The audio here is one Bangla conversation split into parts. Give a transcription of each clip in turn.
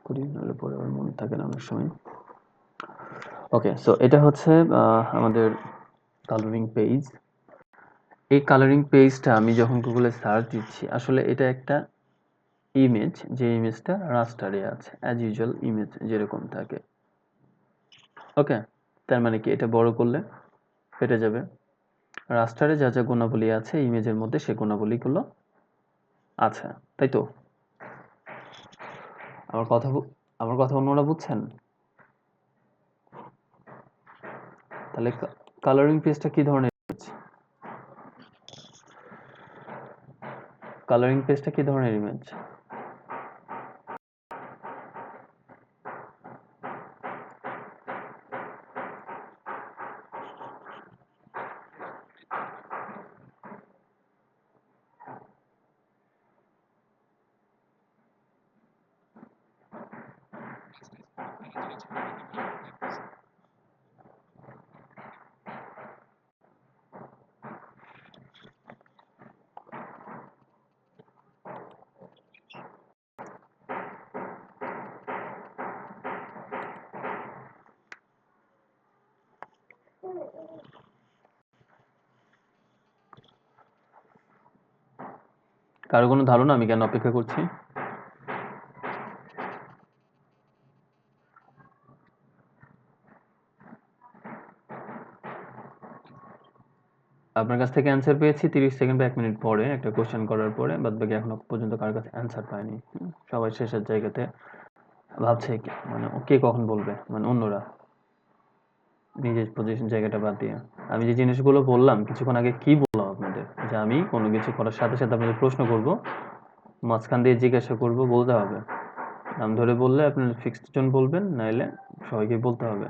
করি, নাহলে পরে আমার মনে থাকে না অনেক সময়। ওকে, সো এটা হচ্ছে আমাদের কালারিং পেজ। এই কালারিং পেজটা আমি যখন গুগলে সার্চ দিচ্ছি, আসলে এটা একটা ইমেজ, যে ইমেজটা রাস্টারে আছে, অ্যাজ ইউজুয়াল ইমেজ যেরকম থাকে। ওকে, তার মানে কি, এটা বড় করলে ফেটে যাবে। রাস্টারে যা যা গুণাবলী আছে ইমেজের মধ্যে, সে গুণাবলীগুলো আছে, তাই তো? আমার কথা অন্যরা বুঝছেন? তাহলে কালারিং পেজটা কি ধরনের ইমেজ? কালারিং পেজটা কি ধরনের ইমেজ? কারো কোনো ধারণা আমি কেন অপেক্ষা করছি? আপনার কাছ থেকে অ্যান্সার পেয়েছি 30 সেকেন্ড বা 1 মিনিট পরে, একটা কোশ্চেন করার পরে। বাদবাকি এখনো পর্যন্ত কারোর কাছে অ্যান্সার পাইনি। সবাই শেষের জায়গাতে ভাবছে মানে কে কখন বলবে, মানে অন্যরা, নিজের পজিশন জায়গাটা বাদ দিয়ে। আমি যে জিনিসগুলো বললাম কিছুক্ষণ আগে, কি বললাম আপনাদের, যে আমি কোনো কিছু করার সাথে সাথে আপনাদের প্রশ্ন করব, মাঝখান দিয়ে জিজ্ঞাসা করব, বলতে হবে। নাম ধরে বললে আপনার ফিক্সড জন বলবেন, নাইলে সবাইকে বলতে হবে।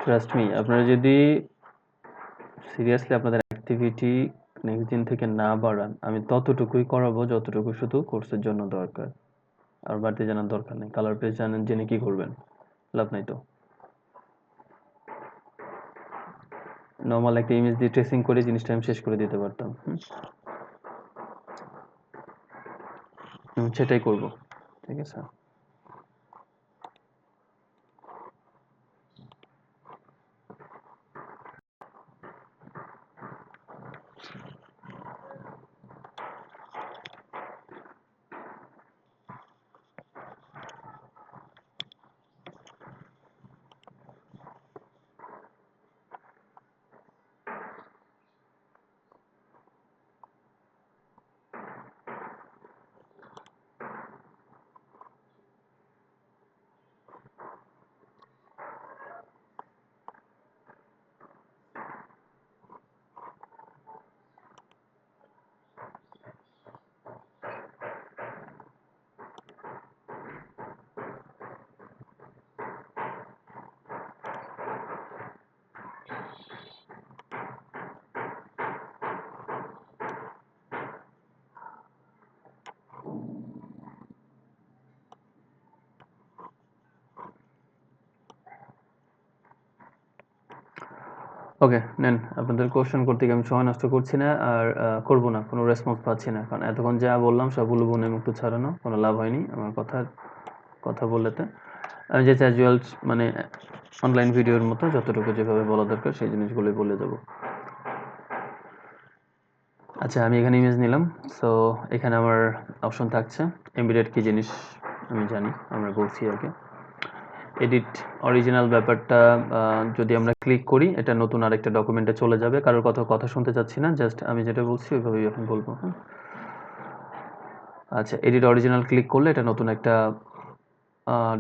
ট্রাস্ট মি, আপনারা যদি সিরিয়াসলি আপনাদের অ্যাক্টিভিটি নেক্সট দিন থেকে না বাড়ান, আমি ততটুকুই করাবো যতটুকু শুধু কোর্সের জন্য দরকার। আর বাড়তি জানার দরকার নেই। কালার পেজ জানেন, জেনে কি করবেন? লাভ নাই তো। নর্মাল একটা ইমেজ দিয়ে ট্রেসিং করে জিনিসটা আমি শেষ করে দিতে পারতাম। সেটাই করব, ঠিক আছে? ওকে, নেন। আপনাদের কোশ্চেন করতে গিয়ে আমি সময় নষ্ট করছি না, আর করব না। কোনো রেসপন্স পাচ্ছি না, কারণ এতক্ষণ যা বললাম সবগুলো বনে মুক্ত ছাড়ানো, কোনো লাভ হয়নি আমার কথা বললেতে। আমি যে ক্যাজুয়াল, মানে অনলাইন ভিডিওর মতো যতটুকু যেভাবে বলা দরকার সেই জিনিসগুলোই বলে যাব। আচ্ছা, আমি এখানে ইমেজ নিলাম। সো এখানে আমার অপশন থাকছে এমবেডেড কি জিনিস আমি জানি, আমরা বলছি আগে। এডিট অরিজিনাল ব্যাপারটা যদি আমরা ক্লিক করি, এটা নতুন আরেকটা ডকুমেন্টে চলে যাবে। কারোর কথা শুনতে চাচ্ছি না, জাস্ট আমি যেটা বলছি ওইভাবেই এখন বলবো। হ্যাঁ, আচ্ছা, এডিট অরিজিনাল ক্লিক করলে এটা নতুন একটা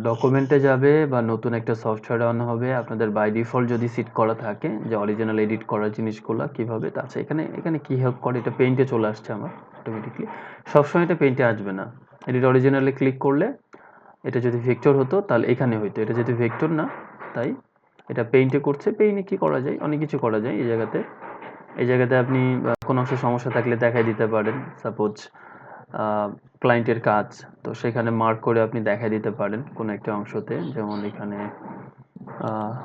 ডকুমেন্টে যাবে, বা নতুন একটা সফটওয়্যার অন হবে। আপনাদের বাই ডিফল্ট যদি সিট করা থাকে যে অরিজিনাল এডিট করার জিনিসগুলো কীভাবে, তা আছে এখানে কি হেল্প করে, এটা পেইন্টে চলে আসছে আমার অটোমেটিকলি। সবসময় এটা পেইন্টে আসবে না। এডিট অরিজিনালে ক্লিক করলে, এটা যদি ভেক্টর হতো তাহলে এখানে হইতো, এটা যদি ভেক্টর না, তাই এটা পেইন্টে করছে। পেইন্টে কি করা যায়, অনেক কিছু করা যায়। এই জায়গাতে আপনি কোনো অংশে সমস্যা থাকলে দেখাই দিতে পারেন। সাপোজ ক্লায়েন্টের কাজ, তো সেখানে মার্ক করে আপনি দেখাই দিতে পারেন কোনো একটা অংশতে, যেমন এখানে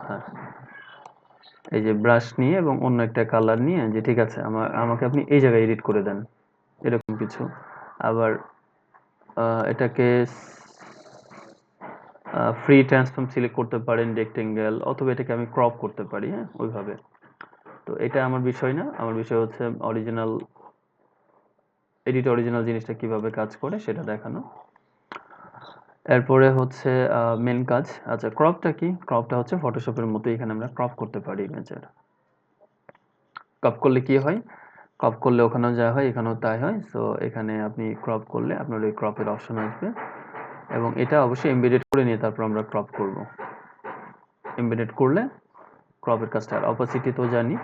হ্যাঁ, এই যে ব্রাশ নিয়ে এবং অন্য একটা কালার নিয়ে যে ঠিক আছে আমাকে আপনি এই জায়গায় এডিট করে দেন, এরকম কিছু। আবার এটাকে ফ্রি ট্রান্সফর্ম সিলেক্ট করতে পারেন, রেক্টেঙ্গেল, অথবা এটাকে আমি ক্রপ করতে পারি, হ্যাঁ ওইভাবে। তো এটা আমার বিষয় না, আমার বিষয় হচ্ছে অরিজিনাল অরিজিনাল জিনিসটা কিভাবে কাজ করে সেটা দেখানো। এরপরে হচ্ছে মেন কাজ। আচ্ছা, ক্রপটা কি? ক্রপটা হচ্ছে ফটোশপের মতো, এখানে আমরা ক্রপ করতে পারি ইমেজের। ক্রপ করলে কি হয়? ক্রপ করলে ওখানেও যা হয় এখানেও তাই হয়। সো এখানে আপনি ক্রপ করলে আপনার ওই ক্রপের অপশন আসবে, এবং এটা অবশ্যই এমবেডেড করে নিয়ে তারপর আমরা ক্রপ করব। এমবেডেড করলে ক্রপের কাজটা। আর অপাসিটি তো জানি,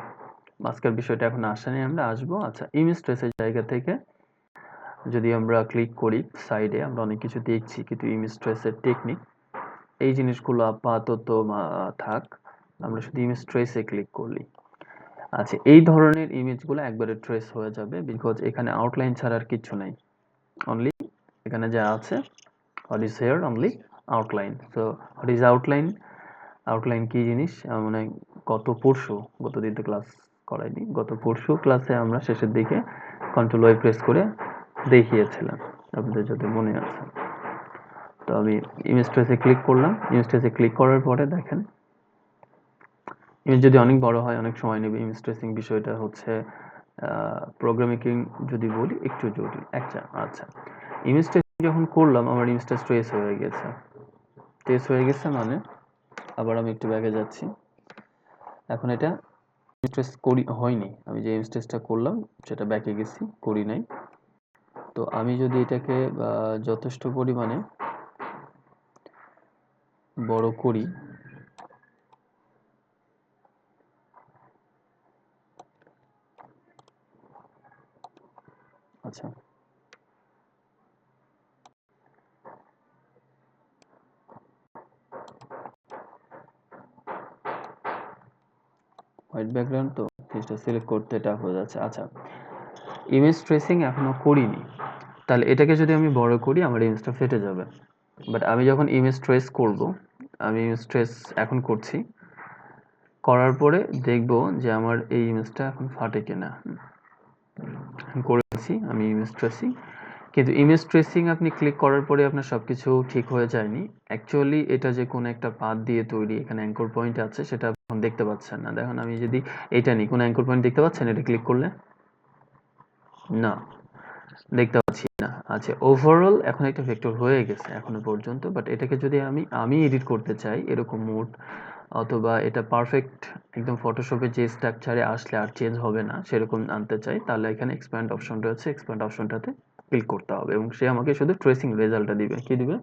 মাস্কের বিষয়টা এখন আসেনি, আমরা আসবো। আচ্ছা, ইমেজ ট্রেসের জায়গা থেকে যদি আমরা ক্লিক করি সাইডে, আমরা অনেক কিছু দেখছি, কিন্তু ইমেজ ট্রেসের টেকনিক এই জিনিসগুলো আপাতত থাক, আমরা শুধু ইমেজ ট্রেসে ক্লিক করলি। আচ্ছা, এই ধরনের ইমেজগুলো একবারে ট্রেস হয়ে যাবে, বিকজ এখানে আউটলাইন ছাড়া আর কিছু নাই। অনলি এখানে যা আছে what is here only outline. So what is outline? Outline কি জিনিস? মানে গত দিন তো ক্লাস করাইনি, গত পরশু ক্লাসে আমরা শেষের দিকে কন্ট্রোল ওয়াই প্রেস করে দেখিয়েছিলাম, আপনাদের যদি মনে আছে। তো আমি ইমেজ ট্রেসে ক্লিক করলাম। ইমেজ ট্রেসে ক্লিক করার পরে দেখেন, ইমেজ যদি অনেক বড় হয় অনেক সময় নেবে। ইমেজ ট্রেসিং বিষয়টা হচ্ছে প্রোগ্রামিং যদি বলি একটু জটিল। আচ্ছা, ইমেজ ট্রেসিং যখন করলাম আমার ইমেজটা ট্রেস হয়ে গেছে। ট্রেস হয়ে গেছে মানে, আবার আমি একটু ব্যাকে যাচ্ছি। এখন এটা ইমেজ ট্রেস করি হয়নি, আমি যে ইমেজ ট্রেসটা করলাম সেটা ব্যাকে গেছি, করি নাই। তো আমি যদি এটাকে যথেষ্ট পরিমাণে বড় করি, আচ্ছা হোয়াইট ব্যাকগ্রাউন্ড, তো জিনিসটা সিলেক্ট করতে টাফ হয়ে যাচ্ছে। আচ্ছা, ইমেজ ট্রেসিং এখনো করিনি, তাহলে এটাকে যদি আমি বড় করি আমার ইমেজটা ফেটে যাবে। বাট আমি যখন ইমেজ ট্রেস করব, আমি ইমেজ ট্রেস এখন করছি, করার পরে দেখব যে আমার এই ইমেজটা এখন ফাটে কিনা। করেছি আমি ইমেজ ট্রেসিং, কিন্তু ইমেজ ট্রেসিং আপনি ক্লিক করার পরে আপনার সবকিছু ঠিক হয়ে যায়নি। অ্যাকচুয়ালি এটা যে কোনো একটা পাথ দিয়ে তৈরি, এখানে অ্যাঙ্কর পয়েন্ট আছে, সেটা এখন দেখতে পাচ্ছেন না। দেখুন আমি যদি এটা নিই, কোনো অ্যাঙ্কর পয়েন্ট দেখতে পাচ্ছেন এটা ক্লিক করলে? না, দেখতে পাচ্ছি না। আচ্ছা, ওভারঅল এখন একটা ভেক্টর হয়ে গেছে এখনো পর্যন্ত, বাট এটাকে যদি আমি এডিট করতে চাই এরকম মোড, অথবা এটা পারফেক্ট একদম ফটোশপে যে স্ট্রাকচারে আসলে আর চেঞ্জ হবে না সেরকম আনতে চাই, তাহলে এখানে এক্সপ্যান্ড অপশন রয়েছে, এক্সপ্যান্ড অপশনটাতে ক্লিক করতে হবে, এবং সে আমাকে শুধু ট্রেসিং রেজাল্টটা দিবে। কি দিবে?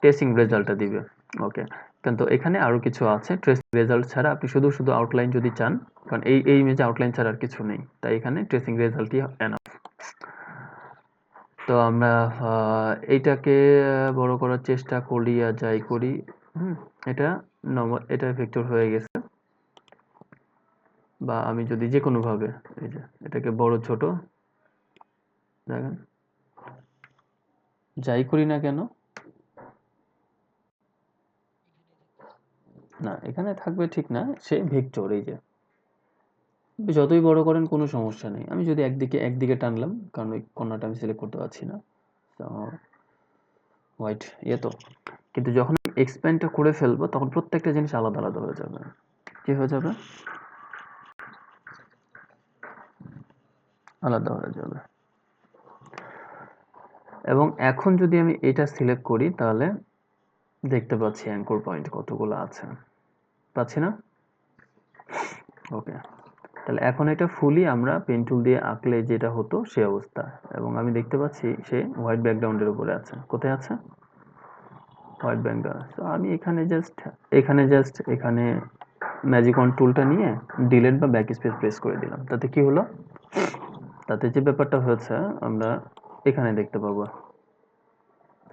ট্রেসিং রেজাল্টটা দিবে। ওকে, কিন্তু এখানে আরো কিছু আছে। ট্রেসিং রেজাল্ট ছাড়া আপনি শুধু শুধু আউটলাইন যদি চান, কারণ এই ইমেজে আউটলাইন ছাড়া আর কিছু নেই, তাই এখানে ট্রেসিং রেজাল্টই এনাফ। তো আমরা এইটাকে বড় করার চেষ্টা করি, আর যাই করি, এটা এটা ভেক্টর হয়ে গেছে। বা আমি যদি যে কোনো ভাবে এই যে এটাকে বড় ছোট, দেখেন যাই করি না কেন, না এখানে থাকবে ঠিক না, সে ভেক্টর। এই যে যতই বড় করেন কোনো সমস্যা নেই। আমি যদি একদিকে টানলাম, কারণ ওই কর্নারটা আমি সিলেক্ট করতে পারছি না, হোয়াইট তো। কিন্তু যখন এক্সপ্যান্ডটা করে ফেলবো তখন প্রত্যেকটা জিনিস আলাদা আলাদা হয়ে যাবে। কি হয়ে যাবে? আলাদা হয়ে যাবে। এবং এখন যদি আমি এটা সিলেক্ট করি তাহলে দেখতে পাচ্ছি অ্যাঙ্কর পয়েন্ট কতগুলো আছে, পাচ্ছি না? ওকে, তাহলে এখন এটা ফুলি আমরা পেন টুল দিয়ে আঁকলে যেটা হতো সে অবস্থা, এবং আমি দেখতে পাচ্ছি সে হোয়াইট ব্যাকগ্রাউন্ডের উপরে আছে। কোথায় আছে? White background. তো আমি এখানে ম্যাজিক অন টুলটা নিয়ে ডিলিট বা ব্যাক স্পেস প্রেস করে দিলাম। তাতে কি হলো? তাতে যে ব্যাপারটা হয়েছে আমরা এখানে দেখতে পাবো।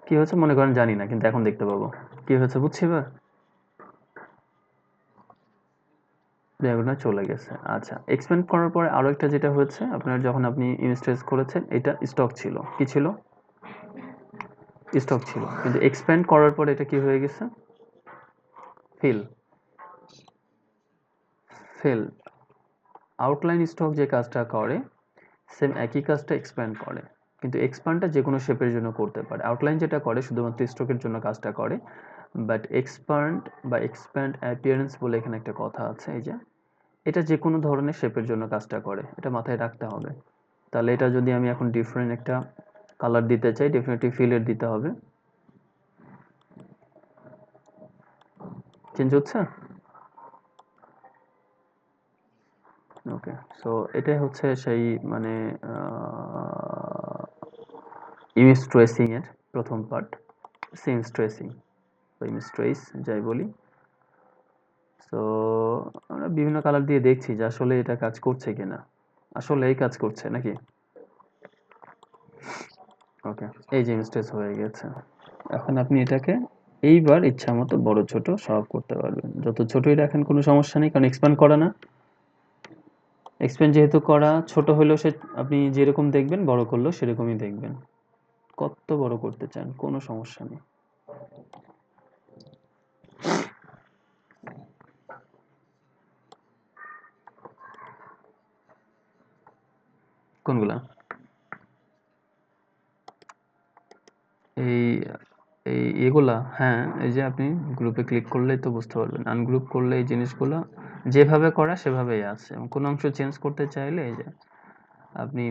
কি হয়েছে মনে করেন জানি না, কিন্তু এখন দেখতে পাবো কি হয়েছে। বুঝছি এবার? ডায়াগোনাল চলে গেছে। আচ্ছা, এক্সপ্যান্ড করার পরে আরো একটা যেটা হয়েছে, আপনার যখন আপনি ইমেজ ট্রেস করেছেন এটা স্টক ছিল, কি ছিল? স্টক ছিল, কিন্তু এক্সপ্যান্ড করার পর এটা কি হয়ে গেছে? ফিল। ফিল। আউটলাইন স্টক যে কাজটা করে সেম একই কাজটা এক্সপ্যান্ড করে, কিন্তু এক্সপ্যান্ডটা যে কোনো শেপের জন্য করতে পারে। আউটলাইন যেটা করে শুধুমাত্র স্ট্রোকের জন্য কাজটা করে, বাট এক্সপ্যান্ড বা এক্সপ্যান্ড অ্যাপিয়ারেন্স বলে এখানে একটা কথা আছে, এই যে এটা যে কোনো ধরনের শেপের জন্য কাজটা করে, এটা মাথায় রাখতে হবে। তাহলে এটা যদি আমি এখন ডিফারেন্ট একটা কালার দিতে চাই, ডেফিনেটলি ফিলের দিতে হবে। চেঞ্জ হচ্ছে? ওকে, সো এটাই হচ্ছে সেই মানে ইমেজ ট্রেসিং এর প্রথম পার্ট, সিন ট্রেসিং বা ইমেজ ট্রেস যাই বলি। সো আমরা বিভিন্ন কালার দিয়ে দেখছি যে আসলে এটা কাজ করছে কিনা, আসলে এই কাজ করছে নাকি। ওকে, এই যে ইমেজ ট্রেস হয়ে গেছে। এখন আপনি এটাকে এইবার ইচ্ছা মতো বড় ছোট সব করতে পারবেন, যত ছোটই রাখেন কোনো সমস্যা নেই, কারণ এক্সপ্যান্ড করা না। এক্সপ্যান্ড যেহেতু করা, ছোট হলেও সে আপনি যেরকম দেখবেন, বড় করলেও সেরকমই দেখবেন। কত বড় করতে চান কোনো সমস্যা নেই। কোনগুলা? এই এই এগুলা, হ্যাঁ, এই যে আপনি গ্রুপে ক্লিক করলেই তো বুঝতে পারবেন। আনগ্রুপ করলে এই জিনিসগুলো যেভাবে করা সেভাবেই আছে, এবং কোনো অংশ চেঞ্জ করতে চাইলে এই যে আপনি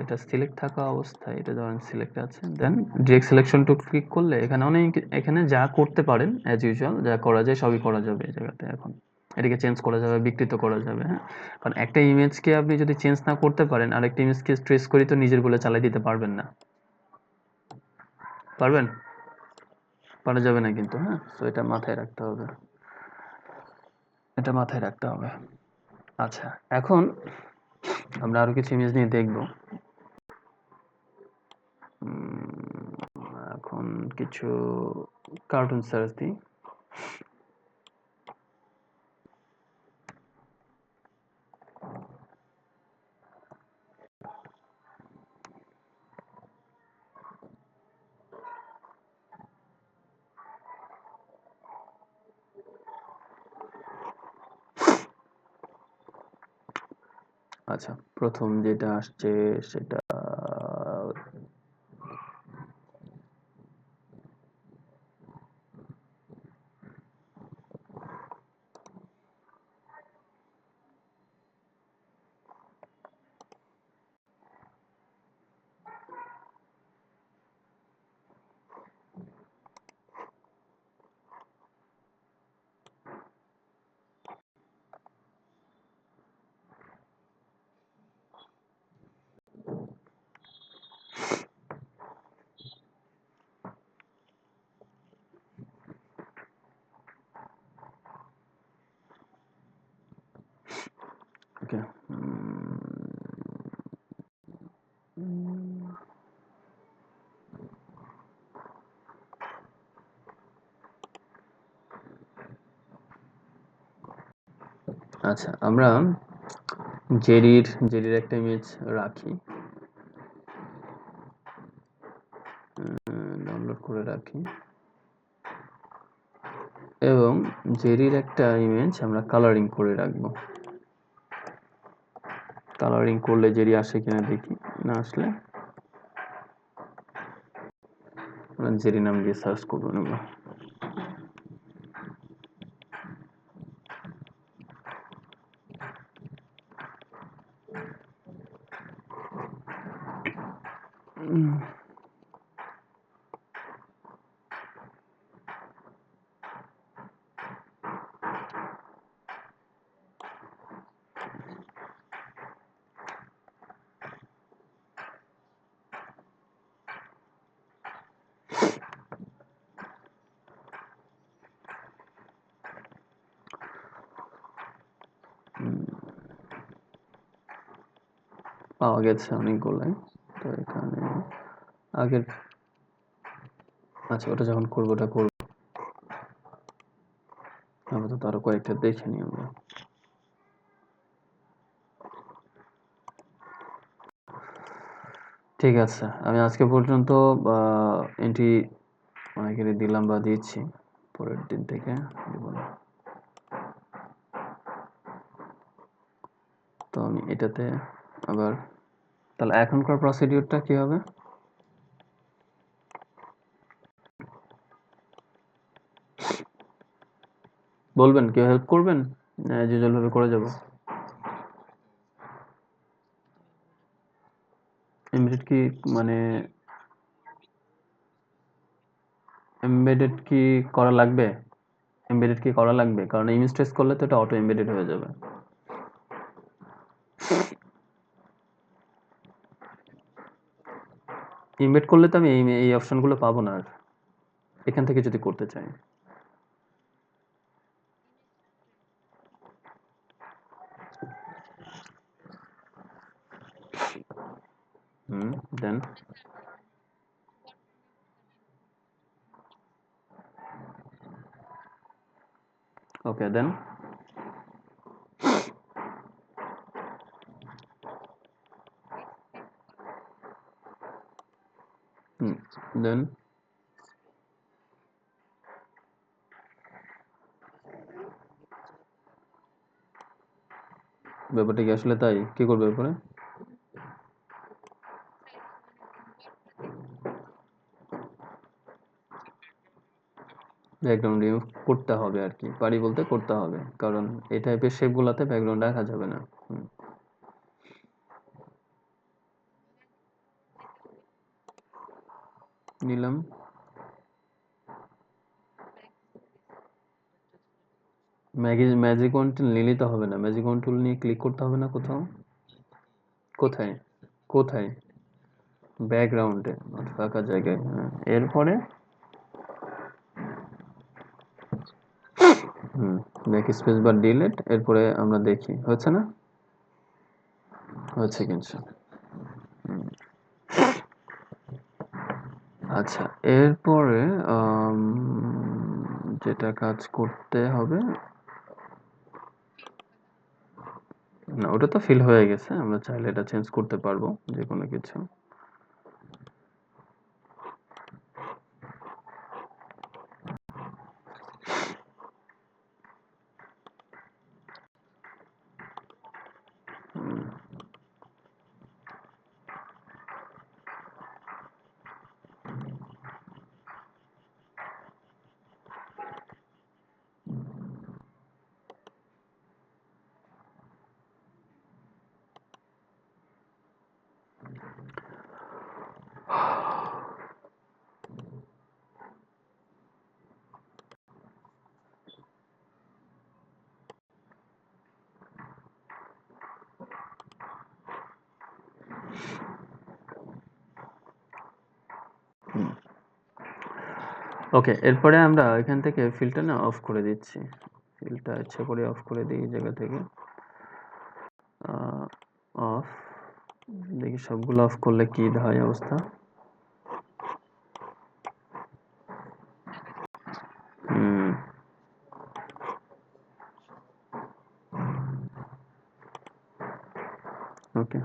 এটা সিলেক্ট থাকা অবস্থায়, এটা ধরেন সিলেক্ট আছে, দেন ডিরেক্ট সিলেকশন টু ক্লিক করলে এখানে অনেক, এখানে যা করতে পারেন অ্যাজ ইউজুয়াল যা করা যায় সবই করা যাবে এই জায়গাতে। এখন এটাকে চেঞ্জ করা যাবে, বিকৃত করা যাবে, হ্যাঁ। কারণ একটা ইমেজকে আপনি যদি চেঞ্জ না করতে পারেন, আরেকটা ইমেজকে ট্রেস করি তো নিজের বলে চালাই দিতে পারবেন না। পারবেন? পারা যাবে না কিন্তু, হ্যাঁ। তো এটা মাথায় রাখতে হবে, এটা মাথায় রাখতে হবে। আচ্ছা, এখন আমরা আরো কিছু ইমেজ নিয়ে দেখব। এখন কিছু কার্টুন সার্চ দিই। আচ্ছা, প্রথম যেটা আসছে সেটা ওকে। আচ্ছা, আমরা জেরির একটা ইমেজ রাখি, ডাউনলোড করে রাখি, এবং জেরির একটা ইমেজ আমরা কালারিং করে রাখবো। কালারিং করলে জেরি আসে কিনা দেখি, না আসলে আমরা জেরি নাম দিয়ে সার্চ করবো নেব। পাওয়া গেছে অনেকগুলাই। তো এখানে আগের, আচ্ছা ওটা যখন করবো ওটা করবো, আপাতত আরো কয়েকটা দেখে নিই আমরা। ঠিক আছে, আমি আজকে পর্যন্ত এন্ট্রি অনেকেরই দিলাম বা দিচ্ছি, পরের দিন থেকে দিব না। তো আমি এটাতে আবার, তাহলে এখনকার প্রসিডিউরটা কি হবে? বলবেন, কেউ হেল্প করবেন? অ্যাজ ইউজুয়াল ভাবে করে যাব। এমবেডেড কি মানে এমবেডেড কি করা লাগবে? এমবেডেড কি করা লাগবে? কারণ ইমেজ ট্রেস করলে তো এটা অটো এমবেডেড হয়ে যাবে। এমবেড করলে তো আমি এই অপশনগুলো পাবো না আর, এখান থেকে যদি করতে চাই। দেন ওকে, দেন দেন ব্যাপারটা কি আসলে তাই? কি করবে এরপরে? ব্যাকগ্রাউন্ড রিমুভ করতে হবে আর কি, পারি বলতে করতে হবে, কারণ এই টাইপের শেপগুলোতে ব্যাকগ্রাউন্ড রাখা যাবে না। নিলাম। ম্যাজিক ওয়ান টুল নিলেই তো হবে না, ম্যাজিক ওয়ান টুল নিয়ে ক্লিক করতে হবে না কোথাও? কোথায়? কোথায়? ব্যাকগ্রাউন্ডে, ফাঁকা জায়গায়, হ্যাঁ। এরপরে ব্যাক স্পেস বা ডিলিট, এরপরে আমরা দেখি হচ্ছে না, হচ্ছে কিন্তু। আচ্ছা, এরপরে যেটা কাজ করতে হবে, না ওটা তো ফিল হয়ে গেছে, আমরা চাইলে এটা চেঞ্জ করতে পারবো যে কোনো কিছু। ওকে, এরপরে আমরা এখান থেকে ফিল্ডটা না অফ করে দিচ্ছি, ফিল্ডটা ইচ্ছা করে অফ করে দিই এই জায়গা থেকে। অফ, দেখি সবগুলো অফ করলে কি হয় অবস্থা। ওকে,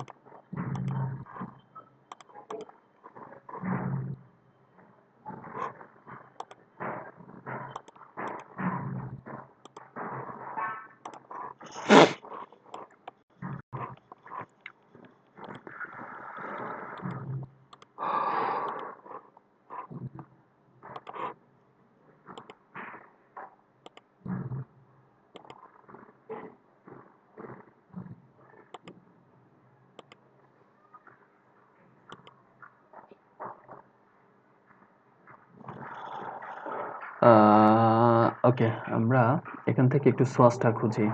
ওকে, আমরা এখান থেকে একটু সোয়াসটা খুঁজি,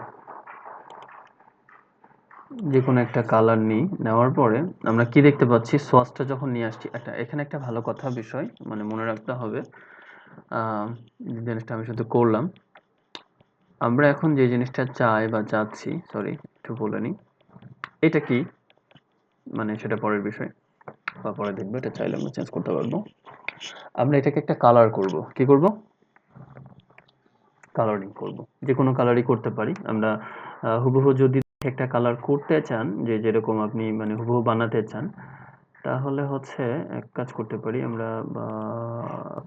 যে কোনো একটা কালার নিই, নেওয়ার পরে আমরা কি দেখতে পাচ্ছি, সোয়াসটা যখন নিয়ে আসছি, এখানে একটা ভালো কথা বিষয় মানে মনে রাখতে হবে, জিনিসটা আমি শুধু করলাম, আমরা এখন যে জিনিসটা চাই বা চাচ্ছি, সরি একটু বলে নিই, এটা কি মানে সেটা পরের বিষয় বা পরে দেখবো, এটা চাইলে আমরা চেঞ্জ করতে পারবো। আমরা এটাকে একটা কালার করব, কি করব? কালারিং করব, যে কোনো কালারই করতে পারি আমরা। হুবহু যদি একটা কালার করতে চান, যে যেরকম আপনি মানে হুবহু বানাতে চান, তাহলে হচ্ছে এক কাজ করতে পারি আমরা,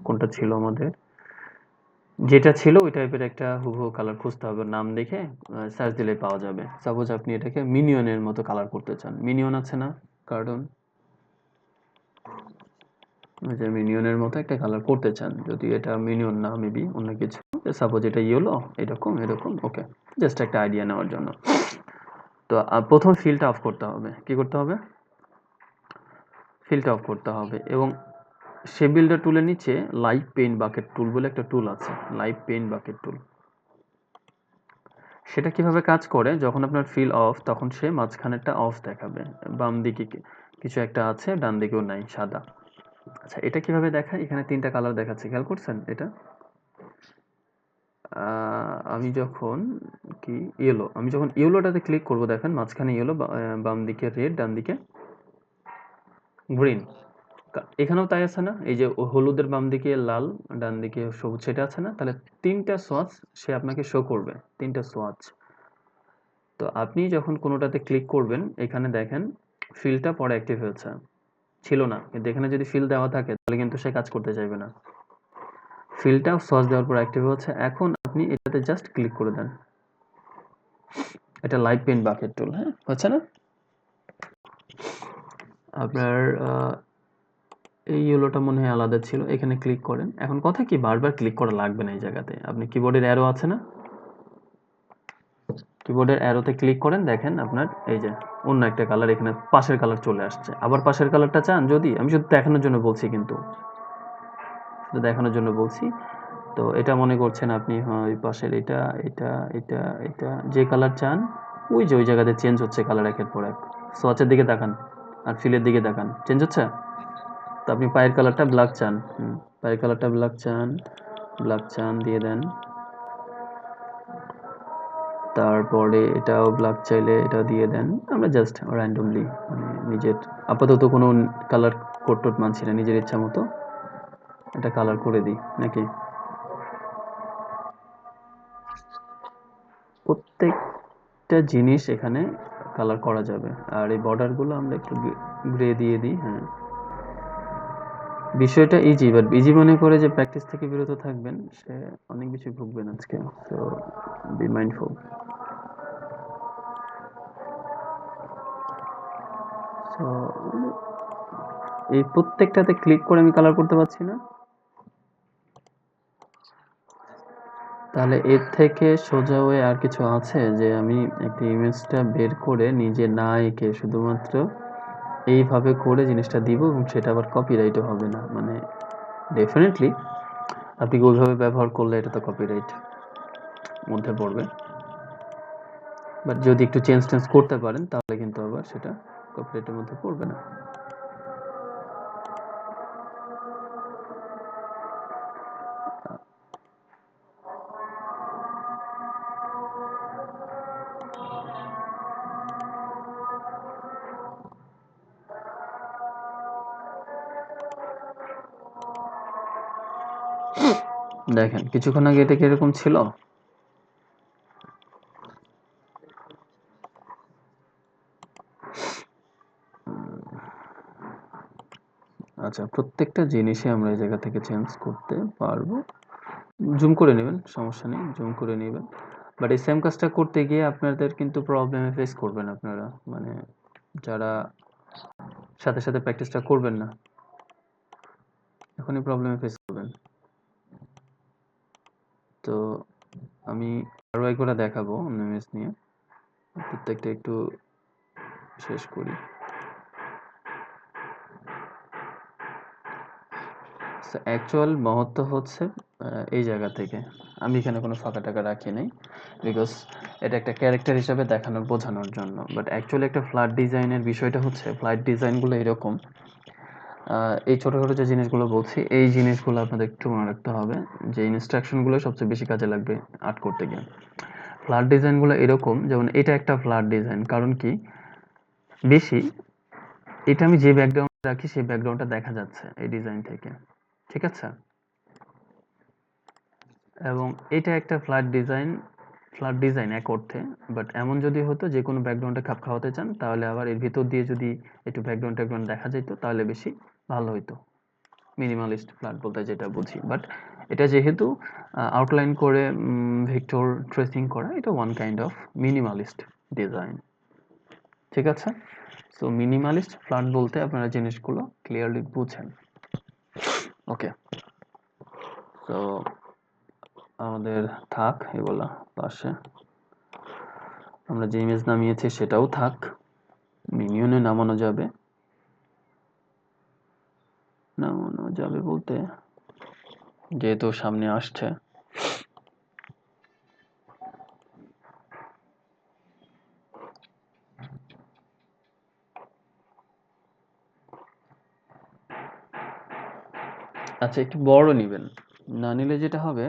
কোনটা ছিল আমাদের, যেটা ছিল ওই টাইপের একটা হুবহু কালার খুঁজতে হবে, নাম দেখে সার্চ দিলে পাওয়া যাবে। সাপোজ আপনি এটাকে মিনিয়নের মতো কালার করতে চান, মিনিয়ন আছে না কার্টুন, ওই যে মিনিয়নের মতো একটা কালার করতে চান, যদি এটা মিনিয়ন না মেবি অন্য কিছু, সাপোজ এটা ইয়েলো, এরকম এরকম, ওকে, জাস্ট একটা আইডিয়া নেওয়ার জন্য। তো প্রথম ফিলটা অফ করতে হবে, কি করতে হবে, ফিলটা অফ করতে হবে, এবং শেপ বিল্ডার টুলের নিচে লাইভ পেইন্ট বাকেট টুল বলে একটা টুল আছে, লাইভ পেইন্ট বাকেট টুল। সেটা কিভাবে কাজ করে, যখন আপনার ফিল অফ তখন সে মাঝখানেরটা অফ দেখাবে, বাম দিকে কিছু একটা আছে, ডান দিকেও নাই, সাদা। আচ্ছা, এটা কিভাবে দেখায়, এখানে তিনটা কালার দেখাচ্ছে, খেয়াল করছেন এটা, আমি যখন কি ইয়েলো, আমি যখন ইয়েলোটাতে ক্লিক করব, দেখেন মাঝখানে ইয়েলো, বাম দিকে রেড, ডান দিকে গ্রিন। এখানেও তাই আছে না, এই যে হলুদের বাম দিকে লাল, ডান দিকে সবুজ, সেটা আছে না, তাহলে তিনটা সোয়াচ সে আপনাকে শো করবে, তিনটা সোয়াচ। তো আপনি যখন কোনোটাতে ক্লিক করবেন, এখানে দেখেন ফিলটা পরে অ্যাক্টিভ হয়েছে, ছিল না, কিন্তু এখানে যদি ফিল দেওয়া থাকে তাহলে কিন্তু সে কাজ করতে চাইবে না। ফিলটা সোয়াচ দেওয়ার পর অ্যাক্টিভ হচ্ছে, এখন আপনি এটাতে জাস্ট ক্লিক করে দেন, এটা লাইভ পেইন্ট বাকেট টুল, হ্যাঁ, হচ্ছে না আপনার, এই ইয়েলোটা মনে হয় আলাদা ছিল, এখানে ক্লিক করেন। এখন কথা কি, বারবার ক্লিক করা লাগবে না, এই জায়গাতে আপনি কিবোর্ডের অ্যারো আছে না, কিবোর্ডের অ্যারোতে ক্লিক করেন, দেখেন আপনার এই যে অন্য একটা কালার, এখানে পাশের কালার চলে আসছে। আবার পাশের কালারটা চান যদি, আমি শুধু দেখানোর জন্য বলছি, কিন্তু শুধু দেখানোর জন্য বলছি। তো এটা মনে করছেন আপনি, হ্যাঁ ওই পাশের এটা এটা এটা এটা যে কালার চান, ওই যে ওই জায়গাতে চেঞ্জ হচ্ছে কালার একের পর এক। সোয়াচের দিকে তাকান আর ফিলের দিকে তাকান, চেঞ্জ হচ্ছে। তো আপনি পায়ের কালারটা ব্ল্যাক চান, পায়ের কালারটা ব্ল্যাক চান, ব্ল্যাক চান দিয়ে দেন। তারপরে এটাও ব্ল্যাক চাইলে এটা দিয়ে দেন। আমরা জাস্ট র্যান্ডমলি, মানে নিজের আপাতত কোনো কালার কোড টোড মানছি না, নিজের ইচ্ছা মতো এটা কালার করে দিই নাকি। প্রত্যেকটা জিনিস এখানে কালার করা যাবে, আর এই বর্ডারগুলো আমরা একটু গ্রে দিয়ে দিই। হ্যাঁ, বিষয়টা ইজি, বাট ইজি মনে করে যে প্র্যাকটিস থেকে বিরত থাকবেন, সে অনেক বেশি ভুগবেন আজকে। So B mindful. সো এই প্রত্যেকটাতে ক্লিক করে আমি কালার করতে পারছি না, তাহলে এর থেকে সোজা ওয়ে আর কিছু আছে যে আমি একটা ইমেজটা বের করে নিজে না এঁকে শুধুমাত্র এইভাবে করে জিনিসটা দিব, এবং সেটা আবার কপিরাইটও হবে না, মানে ডেফিনেটলি আপনি ওইভাবে ব্যবহার করলে এটা তো কপিরাইট মধ্যে পড়বে, বাট যদি একটু চেঞ্জ টেঞ্জ করতে পারেন তাহলে কিন্তু আবার সেটা কপিরাইটের মধ্যে পড়বে না। দেখেন কিছুক্ষণ আগে এটা কিরকম ছিল, আচ্ছা প্রত্যেকটা জিনিসই আমরা এই জায়গা থেকে চেঞ্জ করতে পারবো। জুম করে নেবেন, সমস্যা নেই, জুম করে নেবেন। বাট এই সেম কাজটা করতে গিয়ে আপনাদের কিন্তু প্রবলেমে ফেস করবেন আপনারা, মানে যারা সাথে সাথে প্র্যাকটিসটা করবেন না, এখনই প্রবলেমে ফেস করবেন। তো আমি আরো একবার দেখাবো অন্য ইমেজ নিয়ে, প্রত্যেকটা একটু শেষ করি। অ্যাকচুয়াল মহত্ব হচ্ছে এই জায়গা থেকে, আমি এখানে কোনো ফাঁকা টাকা রাখি নাই, বিকজ এটা একটা ক্যারেক্টার হিসাবে দেখানোর বোঝানোর জন্য। বাট অ্যাকচুয়ালি একটা ফ্ল্যাট ডিজাইনের বিষয়টা হচ্ছে, ফ্ল্যাট ডিজাইনগুলো এরকম, এই ছোটো ছোটো যে জিনিসগুলো বলছি, এই জিনিসগুলো আপনাদের একটু মনে রাখতে হবে, যে ইনস্ট্রাকশনগুলো সবচেয়ে বেশি কাজে লাগবে আর্ট করতে গিয়ে। ফ্ল্যাট ডিজাইনগুলো এরকম, যেমন এটা একটা ফ্ল্যাট ডিজাইন, কারণ কি বেশি, এটা আমি যে ব্যাকগ্রাউন্ড রাখি সেই ব্যাকগ্রাউন্ডটা দেখা যাচ্ছে এই ডিজাইন থেকে, ঠিক আছে। এবং এটা একটা ফ্ল্যাট ডিজাইন, ফ্ল্যাট ডিজাইন এক অর্থে, বাট এমন যদি হতো যে কোনো ব্যাকগ্রাউন্ডে খাপ খাওয়াতে চান তাহলে আবার এর ভিতর দিয়ে যদি একটু ব্যাকগ্রাউন্ড ট্যাকগ্রাউন্ড দেখা যেত তাহলে বেশি ভালো হইতো। মিনিমালিস্ট ফ্ল্যাট বলতে যেটা বুঝি, বাট এটা যেহেতু আউটলাইন করে ভেক্টর ট্রেসিং করা, এটা one kind of minimalist design. ঠিক আছে, সো মিনিমালিস্ট ফ্ল্যাট বলতে আপনারা জিনিসগুলো ক্লিয়ারলি বুঝেন। ওকে, তো আমাদের থাক এগুলা পাশে, আমরা যে ইমেজ নামিয়েছি সেটাও থাক, মিনিয়নে নামানো যাবে। নামানো যাবে বলতে যেহেতু সামনে আসছে, আচ্ছা একটু বড় নেবেন, না নিলে যেটা হবে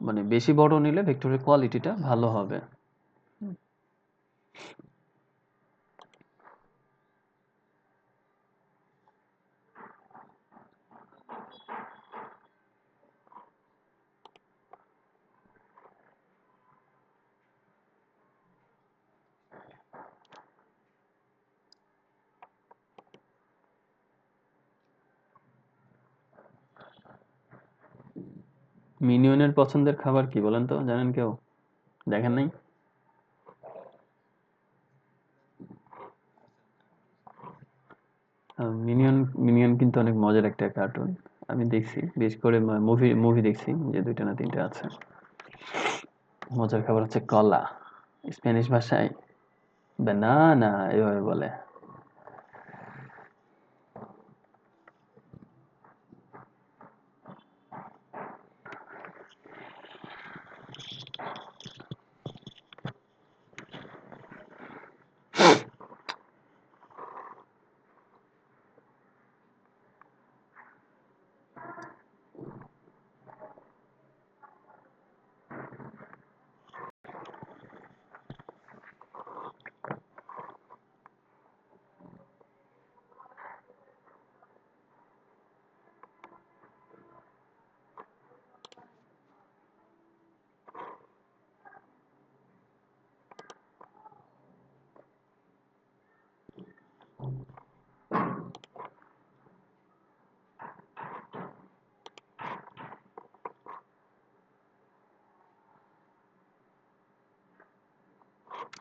মানে বেশি বড় নিলে ভেক্টরের কোয়ালিটিটা ভালো হবে। মিনিয়নের পছন্দের খাবার কি বলেন তো, জানেন কেউ? দেখেন নাই? মিনিয়ন, মিনিয়ন কিন্তু অনেক মজার একটা কার্টুন, আমি দেখছি, বিশেষ করে মুভি মুভি দেখছি, যে 2টা না 3টা আছে। মজার খাবার হচ্ছে কলা, স্প্যানিশ ভাষায় বানানা এভাবে বলে।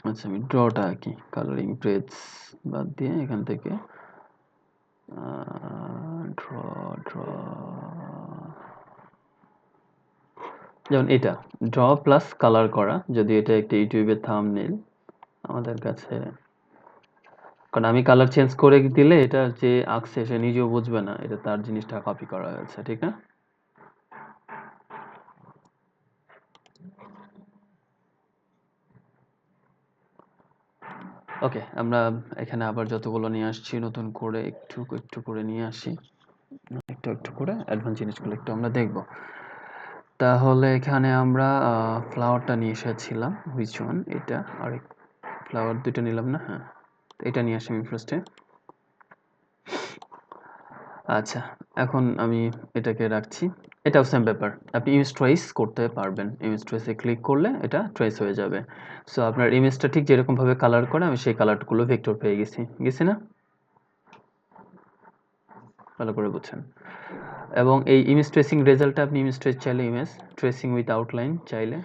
আচ্ছা আমি ড্রটা আঁকি, কালারিং পেজ বাদ দিয়ে এখান থেকে ড্র ড্র, যেমন এটা ড্র প্লাস কালার করা, যদি এটা একটা ইউটিউবের থাম্বনেইল আমাদের কাছে, কারণ আমি কালার চেঞ্জ করে দিলে এটা যে আঁকছে সে নিজেও বুঝবে না এটা তার জিনিসটা কপি করা হয়েছে, ঠিক না? ওকে, আমরা এখানে আবার যতগুলো নিয়ে আসছি নতুন করে একটু একটু করে নিয়ে আসি, একটু একটু করে অ্যাডভান্স জিনিসগুলো একটু আমরা দেখব। তাহলে এখানে আমরা ফ্লাওয়ারটা নিয়ে এসেছিলাম, হুইচ ওয়ান, এটা আর ফ্লাওয়ার 2টা নিলাম না, হ্যাঁ এটা নিয়ে আসি আমি ফার্স্টে। আচ্ছা, এখন আমি এটাকে রাখছি, এটাও সেম ব্যাপার, আপনি ইমেজ ট্রেস করতে পারবেন, ইমেজ ট্রেসে ক্লিক করলে এটা ট্রেস হয়ে যাবে। সো আপনার ইমেজটা ঠিক যেরকম ভাবে কালার করে আমি সেই কালারগুলো ভেক্টর পেয়ে গেছি না? ভালো করে বুঝছেন। এবং এই ইমেজ ট্রেসিং রেজাল্টটা আপনি ইমেজ ট্রেস চাইলে ইমেজ ট্রেসিং উইথ আউটলাইন চাইলে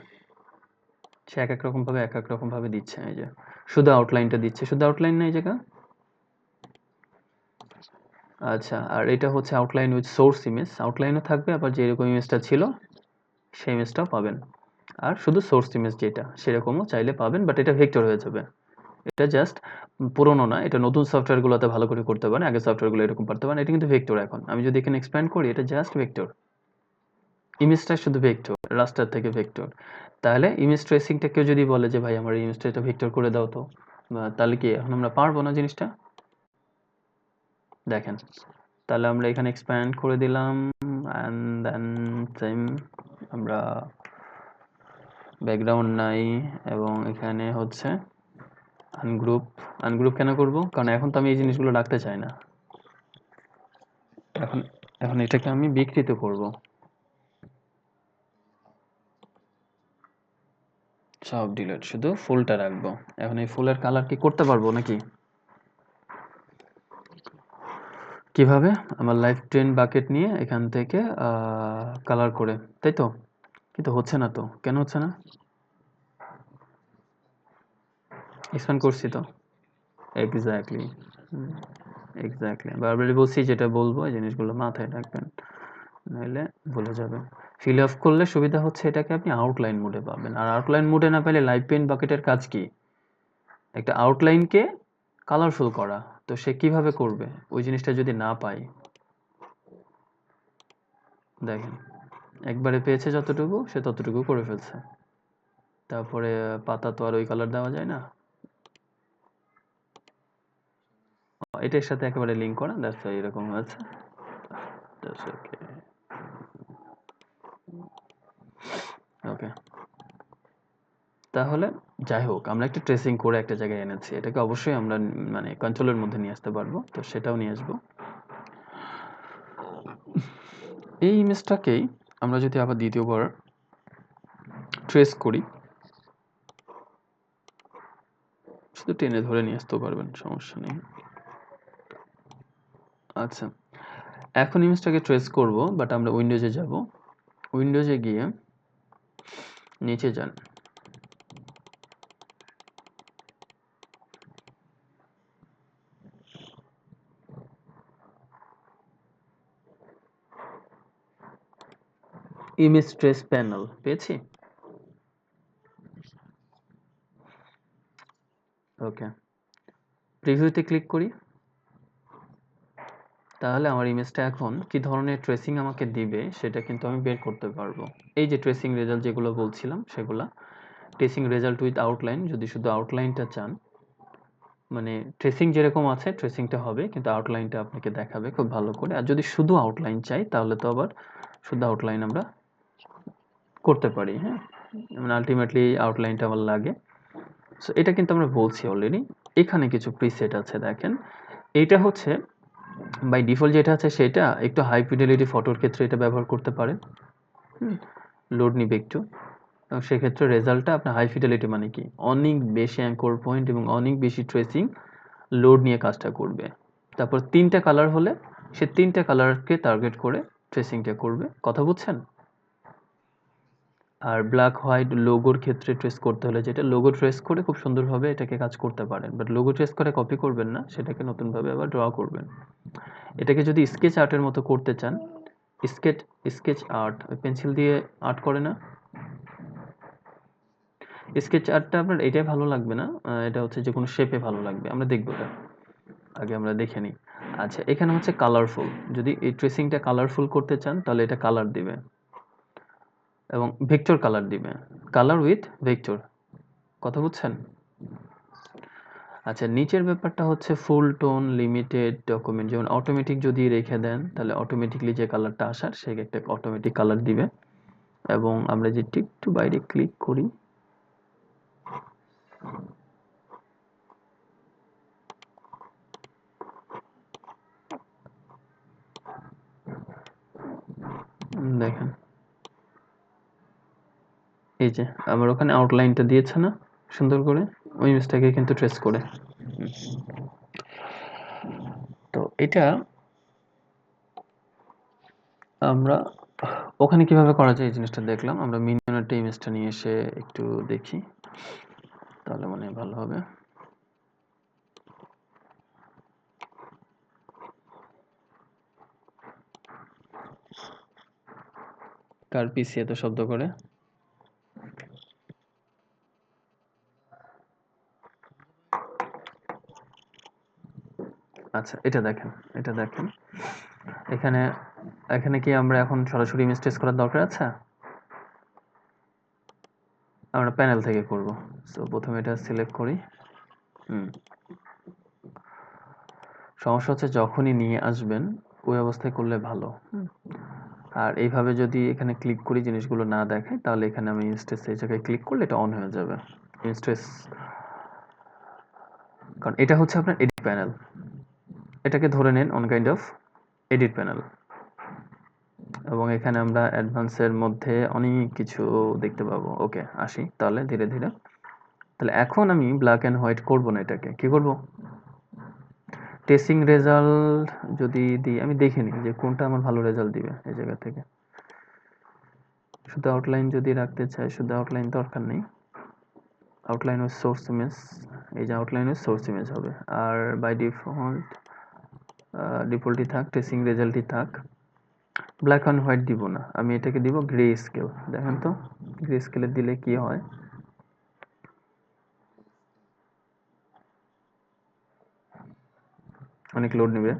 সে এক এক রকম ভাবে দিচ্ছে, এই যে শুধু আউটলাইনটা দিচ্ছে, শুধু আউটলাইন না এই জায়গা। আচ্ছা, আর এটা হচ্ছে আউটলাইন উইথ সোর্স ইমেজ, আউটলাইনও থাকবে আবার যেরকম ইমেজটা ছিল সেই ইমেজটাও পাবেন, আর শুধু সোর্স ইমেজ যেটা সেরকমও চাইলে পাবেন, বাট এটা ভেক্টর হয়ে যাবে। এটা জাস্ট পুরোনো না, এটা নতুন সফটওয়্যারগুলোতে ভালো করে করতে পারেন, আগের সফটওয়্যারগুলো এরকম পারতে পারেন, এটা কিন্তু ভেক্টর। এখন আমি যদি এখানে এক্সপ্যান্ড করি এটা জাস্ট ভেক্টর, ইমেজটা শুধু ভেক্টর, রাস্টার থেকে ভেক্টর। তাহলে ইমেজ ট্রেসিংটা কেউ যদি বলে যে ভাই আমার ইমেজটা এটা ভেক্টর করে দাও তো, তাহলে কি এখন আমরা পারবো না জিনিসটা? দেখেন, তাহলে আমরা এখানে এক্সপ্যান্ড করে দিলাম, অ্যান্ড দেন সেম আমরা ব্যাকগ্রাউন্ড নাই, এবং এখানে হচ্ছে আনগ্রুপ। আনগ্রুপ কেন করব? কারণ এখন তো আমি এই জিনিসগুলো রাখতে চাই না, এখন এখন এটাকে আমি বিকৃত করব। সব ডিলিট, শুধু ফুলটা রাখবো। এখন এই ফুলের কালার কি করতে পারবো নাকি? কিভাবে? আমার লাইভ ট্রেন বাকেট নিয়ে এখান থেকে কালার করে, তাই তো? কিন্তু হচ্ছে না তো, কেন হচ্ছে না? এক্সপ্যান্ড করছি তো। এক্স্যাক্টলি, এক্স্যাক্টলি, বারবারই বলছি যেটা বলবো এই জিনিসগুলো মাথায় রাখবেন, নইলে ভুলে যাবেন। ফিল অফ করলে সুবিধা হচ্ছে এটাকে আপনি আউটলাইন মোডে পাবেন, আর আউটলাইন মোডে না পেলে লাইভ পেইন্ট বাকেটের কাজ কি? একটা আউটলাইনকে কালারফুল করা। তো সে কিভাবে করবে ওই জিনিসটা যদি না পাই? দেখেন, একবারে পেয়েছে যতটুকু সে ততটুকু করে ফেলছে। তারপরে পাতা তো আর ওই কালার দেওয়া যায় না, এটার সাথে একেবারে লিঙ্ক করা, দ্যাটস ওয়াই এরকম হয়েছে। দ্যাটস ওকে, ওকে। তাহলে যাই হোক, আমরা একটা ট্রেসিং করে একটা জায়গায় এনেছি, এটাকে অবশ্যই আমরা মানে কন্ট্রোলের মধ্যে নিয়ে আসতে পারবো, তো সেটাও নিয়ে আসবো। এই ইমেজটাকেই আমরা যদি আবার দ্বিতীয়বার ট্রেস করি, শুধু টেনে ধরে নিয়ে আসতেও পারবেন, সমস্যা নেই। আচ্ছা, এখন ইমেজটাকে ট্রেস করব, বাট আমরা উইন্ডোজে যাব। উইন্ডোজে গিয়ে নিচে যান, ইমেজ ট্রেস প্যানেল পেয়েছি। ওকে, প্রিভিউতে ক্লিক করি। তাহলে আমার ইমেজটা এখন কি ধরনের ট্রেসিং আমাকে দিবে সেটা কিন্তু আমি বের করতে পারবো। এই যে ট্রেসিং রেজাল্ট যেগুলো বলছিলাম সেগুলা, ট্রেসিং রেজাল্ট উইথ আউটলাইন, যদি শুধু আউটলাইনটা চান, মানে ট্রেসিং যেরকম আছে ট্রেসিংটা হবে, কিন্তু আউটলাইনটা আপনাকে দেখাবে খুব ভালো করে। আর যদি শুধু আউটলাইন চাই তাহলে তো আবার শুধু আউটলাইন আমরা করতে পারি, হ্যাঁ, মানে আলটিমেটলি আউটলাইনটা আমার লাগে। সো এটা কিন্তু আমরা বলছি অলরেডি। এখানে কিছু প্রিসেট আছে, দেখেন। এইটা হচ্ছে বাই ডিফল্ট যেটা আছে সেটা, একটু হাই ফিডেলিটি ফটোর ক্ষেত্রে এটা ব্যবহার করতে পারেন। লোড নিবে একটু, এবং সেক্ষেত্রে রেজাল্টটা আপনার হাই ফিডেলিটি মানে কি, অনেক বেশি অ্যাঙ্কর পয়েন্ট এবং অনেক বেশি ট্রেসিং লোড নিয়ে কাজটা করবে। তারপর 3টা কালার হলে সে 3টা কালারকে টার্গেট করে ট্রেসিংটা করবে, কথা বুঝছেন? আর ব্ল্যাক হোয়াইট লোগোর ক্ষেত্রে ট্রেস করতে হলে, যেটা লোগো ট্রেস করে খুব সুন্দরভাবে এটাকে কাজ করতে পারেন, বাট লোগো ট্রেস করে কপি করবেন না, সেটাকে নতুনভাবে আবার ড্র করবেন। এটাকে যদি স্কেচ আর্টের মতো করতে চান, স্কেচ স্কেচ আর্ট, পেন্সিল দিয়ে আর্ট করে না, স্কেচ আর্টটা আপনার এটাই ভালো লাগবে না, এটা হচ্ছে যে কোনো শেপে ভালো লাগবে, আমরা দেখবো এটা, আগে আমরা দেখে নিই। আচ্ছা, এখানে হচ্ছে কালারফুল, যদি এই ট্রেসিংটা কালারফুল করতে চান তাহলে এটা কালার দিবে এবং ভেক্টর কালার দিবে, কালার উইথ ভেক্টর, কথা বুঝছেন? আচ্ছা, নিচের ব্যাপারটা হচ্ছে ফুল টোন লিমিটেড ডকুমেন্ট, যেমন অটোমেটিক যদি রেখে দেন তাহলে অটোমেটিকলি যে কালারটা আসার সে একটা অটোমেটিক কালার দিবে। এবং আমরা যদি একটু বাইরে ক্লিক করি, দেখেন এই যে আমার ওখানে আউটলাইনটা দিয়েছে না সুন্দর করে, ওই ইমেজটাকে কিন্তু ট্রেস করে। তো এটা আমরা ওখানে কিভাবে করা যায় এই জিনিসটা দেখলাম, আমরা মিনিয়নের ইমেজটা নিয়ে এসে একটু দেখি, তাহলে মনে হয় ভালো হবে। কার পিসি এত শব্দ করে? আচ্ছা, এটা দেখেন, এটা দেখেন, এখানে এখানে কি আমরা এখন সরাসরি ইমেজ ট্রেস করার দরকার আছে? আমরা প্যানেল থেকে করব। সো প্রথমে এটা সিলেক্ট করি। সমস্যা হচ্ছে যখনই নিয়ে আসবেন ওই অবস্থায় করলে ভালো। আর এইভাবে যদি এখানে ক্লিক করি জিনিসগুলো না দেখায়, তাহলে এখানে আমি ইনস্টেন্স এই জায়গায় ক্লিক করলে এটা অন হয়ে যাবে ইনস্টেন্স, কারণ এটা হচ্ছে আপনার এডিট প্যানেল। এটাকে ধরে নেন on kind of edit panel. এবং এখানে আমরা অ্যাডভান্সের মধ্যে অনেক কিছু দেখতে পাবো। ওকে, আসি তাহলে ধীরে ধীরে। তাহলে এখন আমি ব্ল্যাক অ্যান্ড হোয়াইট করবো না, এটাকে কি করব, টেস্টিং রেজাল্ট যদি দিই, আমি দেখে নিই যে কোনটা আমার ভালো রেজাল্ট দিবে এই জায়গা থেকে। শুধু আউটলাইন যদি রাখতে চাই, শুধু আউটলাইন দরকার নেই, আউটলাইন উইথ সোর্স ইমেজ, এই যে আউটলাইন উইথ সোর্স ইমেজ হবে। আর বাই ডিফল্টই থাক, টেস্টিং রেজাল্টই থাক, ব্ল্যাক অ্যান্ড হোয়াইট দিব না, আমি এটাকে দিব গ্রে স্কেল। দেখেন তো গ্রে স্কেলে দিলে কি হয়। অনেক লোড নেবে।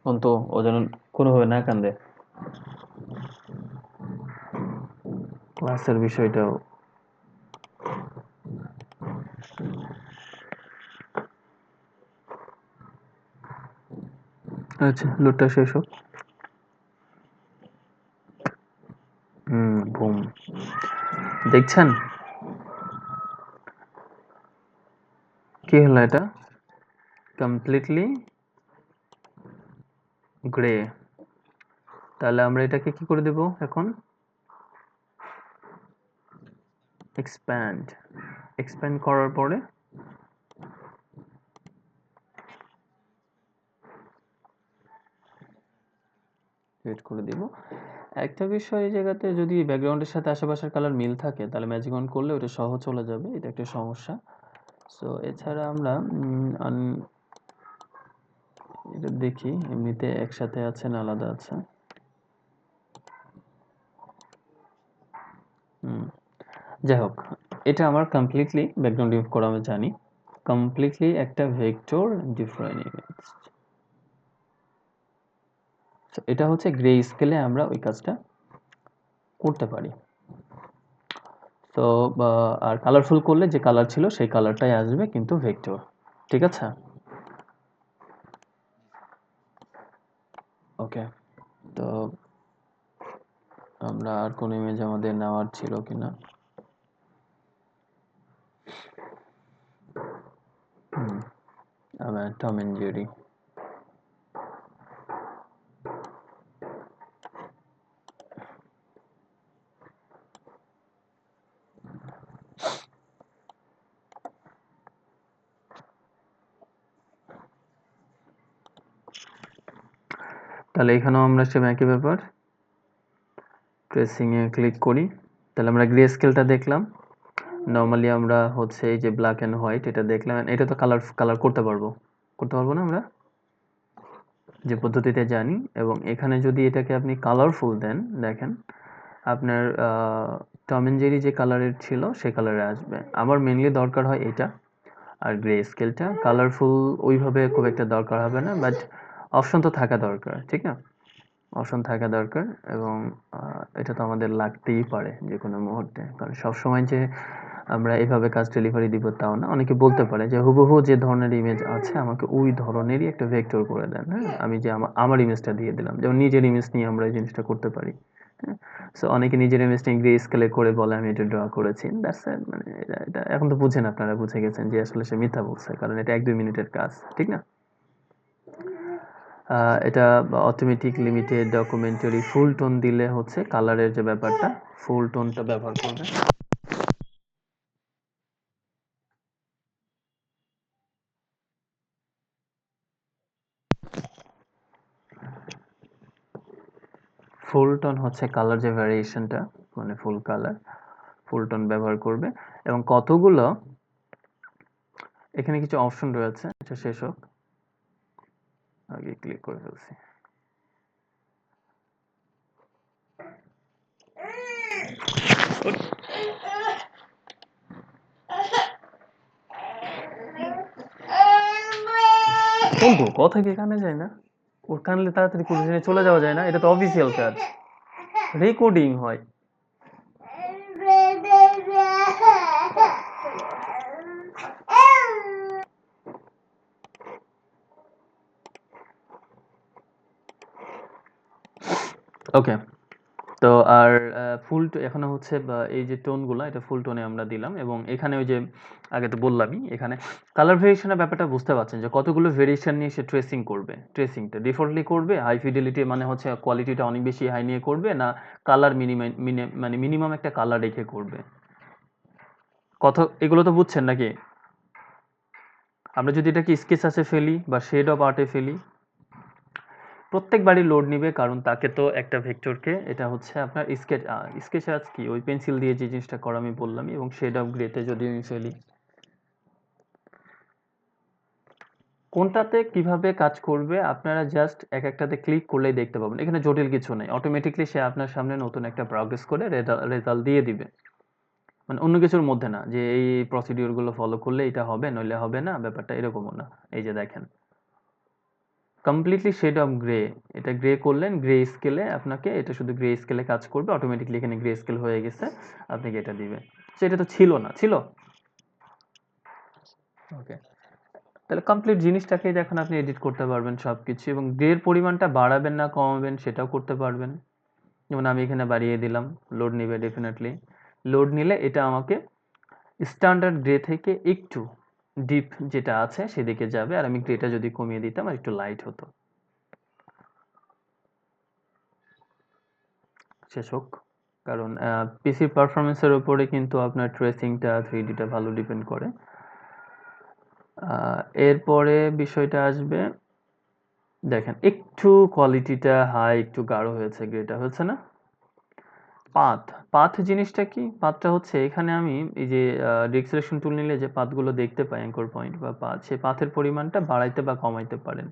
অন্ত ও যেন কোনোভাবে না কান্দে, ক্লাসের বিষয়টাও। আচ্ছা, লোডটা শেষ হোক। বুম, দেখছেন কি হলো, এটা কমপ্লিটলি গ্রে। তাহলে আমরা এটাকে কি করে দেব এখন, এক্সপ্যান্ড। এক্সপ্যান্ড করার পরে রেড করে দিব। একটা বিষয় এই জায়গাতে, যদি ব্যাকগ্রাউন্ডের সাথে আশেপাশের কালার মিল থাকে তাহলে ম্যাজিক অন করলে ওটা সহ চলে যাবে, এটা একটা সমস্যা। সো এছাড়া আমরা এটা দেখি এমনিতে একসাথে আছে না আলাদা আছে। যাই হোক, এটা আমার কমপ্লিটলি ব্যাকগ্রাউন্ড রিমুভ করা আমি জানি, কমপ্লিটলি একটা ভেক্টর ডিফারেন্ট ইমেজ। এটা হচ্ছে গ্রে স্কেলে আমরা ওই কাজটা করতে পারি। তো আর কালারফুল করলে যে কালার ছিল সেই কালারটাই আসবে, কিন্তু ভেক্টর। ঠিক আছে, ওকে। তো আমরা আর কোন ইমেজ আমাদের নেওয়ার ছিল কিনা, আবার টম এন্ড জেরি। তাহলে এখানেও আমরা সেম একই ব্যাপার, ট্রেসিং এ ক্লিক করি। তাহলে আমরা গ্রে স্কেলটা দেখলাম, নর্মালি আমরা হচ্ছে এই যে ব্ল্যাক এন্ড হোয়াইট এটা দেখলাম, এটা তো কালার করতে পারবো না আমরা যে পদ্ধতিতে জানি। এবং এখানে যদি এটাকে আপনি কালারফুল দেন, দেখেন আপনার টম এন্ড জেরি যে কালারের ছিল সে কালারে আসবে। আমার মেনলি দরকার হয় এটা, আর গ্রে স্কেলটা কালারফুল ওইভাবে খুব একটা দরকার হবে না, বাট অপশন তো থাকা দরকার, ঠিক না, অপশন থাকা দরকার। এবং এটা তো আমাদের লাগতেই পারে যে কোনো মুহূর্তে, কারণ সবসময় যে আমরা এভাবে কাজ ডেলিভারি দিব তাও না। অনেকে বলতে পারে যে হুবহু যে ধরনের ইমেজ আছে আমাকে ওই ধরনেরই একটা ভেক্টর করে দেন, হ্যাঁ, আমি যে আমার ইমেজটা দিয়ে দিলাম, যেমন নিজের ইমেজ নিয়ে আমরা এই জিনিসটা করতে পারি। হ্যাঁ, সো অনেকে নিজের ইমেজ নিয়ে গ্রে স্কেলে করে বলে আমি এটা ড্র করেছি, দ্যাটস ইট। মানে এটা এখন তো বুঝেন, আপনারা বুঝে গেছেন যে আসলে সে মিথ্যা বলছে, কারণ এটা 1-2 মিনিটের কাজ, ঠিক না। এটা অটোমেটিক লিমিটেড ডকুমেন্টারি ফুল টোন দিলে হচ্ছে কালারের যে ব্যাপারটা, ফুল টোনটা ব্যবহার করবে। ফুল টোন হচ্ছে কালার যে ভ্যারিয়েশনটা, মানে ফুল কালার, ফুল টোন ব্যবহার করবে। এবং কতগুলো এখানে কিছু অপশন রয়েছে, এটা শেষ হোক, আগে ক্লিক করে ফেলছি। কিন্তু কথা কি কানে যায় না, ওর কানলে তাড়াতাড়ি করে চলে যাওয়া যায় না, এটা তো অফিসিয়াল কাজ, রেকর্ডিং হয়। ওকে। তো আর ফুল এখনো হচ্ছে এই যে টোনগুলা এটা ফুল টোনে আমরা দিলাম এবং এখানে ওই যে আগে তো বললামই এখানে কালার ভেরিয়েশনের ব্যাপারটা বুঝতে পারছেন যে কতগুলো ভেরিয়েশন নিয়ে সে ট্রেসিং করবে। ট্রেসিংটা ডিফল্টলি করবে হাই ফিডেলিটি মানে হচ্ছে কোয়ালিটিটা অনেক বেশি হাই নিয়ে করবে না কালার মানে মিনিমাম একটা কালার রেখে করবে। কত এগুলো তো বুঝছেন নাকি? আমরা যদি এটাকে স্কেচ আছে ফেলি বা শেড অফ আর্টে ফেলি প্রত্যেকবারই লোড নিবে কারণ তাকে তো একটা ভেক্টরকে এটা হচ্ছে আপনার স্কেচ আজ কি ওই পেন্সিল দিয়ে যে জিনিসটা করা আমি বললাম এবং শেড অফ গ্রেতে যদি আমি ফেলি কোনটাতে কিভাবে কাজ করবে আপনারা জাস্ট এক একটাতে ক্লিক করলেই দেখতে পাবেন এখানে জটিল কিছু নেই অটোমেটিকলি সে আপনার সামনে নতুন একটা প্রগ্রেস করে রেজাল্ট দিয়ে দিবে মানে অন্য কিছুর মধ্যে না যে এই প্রসিডিওর গুলো ফলো করলে এটা হবে নইলে হবে না ব্যাপারটা এরকমও না এই যে দেখেন কমপ্লিটলি শেড অফ গ্রে এটা গ্রে করলেন গ্রে স্কেলে আপনাকে এটা শুধু গ্রে স্কেলে কাজ করবে অটোমেটিকলি এখানে গ্রে স্কেল হয়ে গেছে আপনাকে এটা দিবে সো এটা তো ছিল না ছিল ওকে তাহলে কমপ্লিট জিনিসটাকেই দেখুন আপনি এডিট করতে পারবেন সব কিছু এবং গ্রের পরিমাণটা বাড়াবেন না কমাবেন সেটাও করতে পারবেন যেমন আমি এখানে বাড়িয়ে দিলাম লোড নেবে ডেফিনেটলি লোড নিলে এটা আমাকে স্ট্যান্ডার্ড গ্রে থেকে একটু ডিপ যেটা আছে সেদিকে যাবে আর আমি গ্রেটা যদি কমিয়ে দিতাম আর একটু লাইট হতো শেষ হোক কারণ পিসির পারফরমেন্সের উপরে কিন্তু আপনার ট্রেসিংটা 3Dটা ভালো ডিপেন্ড করে এরপরে বিষয়টা আসবে দেখেন একটু কোয়ালিটিটা হাই একটু গাঢ় হয়েছে গ্রেটা হচ্ছে না পাথ পাথ জিনিসটা কি পাথটা হচ্ছে এখানে আমি এই যে ডিরেক্ট সিলেকশন টুল নিলে যে পাথগুলো দেখতে পাই অ্যাঙ্কর পয়েন্ট বা পাথ সেই পাথের পরিমাণটা বাড়াইতে বা কমাইতে পারেন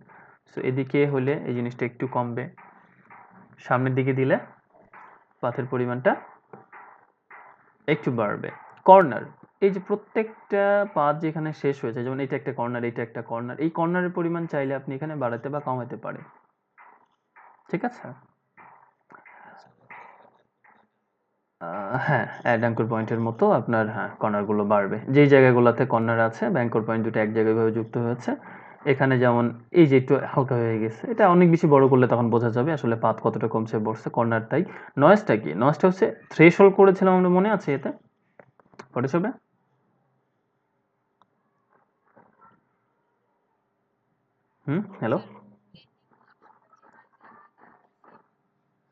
সো এদিকে হলে এই জিনিসটা একটু কমবে সামনের দিকে দিলে পাথের পরিমাণটা একটু বাড়বে কর্নার এই যে প্রত্যেকটা পাত যেখানে শেষ হয়েছে যেমন এটা একটা কর্নার এটা একটা কর্নার এই কর্নারের পরিমাণ চাইলে আপনি এখানে বাড়াতে বা কমাতে পারেন ঠিক আছে হ্যাঁ অ্যাড অ্যাঙ্কর পয়েন্টের মতো আপনার হ্যাঁ কর্নারগুলো বাড়বে যেই জায়গাগুলোতে কর্নার আছে বা অ্যাঙ্কর পয়েন্ট দুটো এক জায়গায় ভাবে যুক্ত হয়েছে এখানে যেমন এই যে একটু হালকা হয়ে গেছে এটা অনেক বেশি বড় করলে তখন বোঝা যাবে আসলে পাত কতটা কমছে বসছে কর্নারটাই নয়েজটা কি নয়েজটা হচ্ছে থ্রেশহোল্ড করেছিলাম আমরা মনে আছে এতে ফটোশপে হ্যালো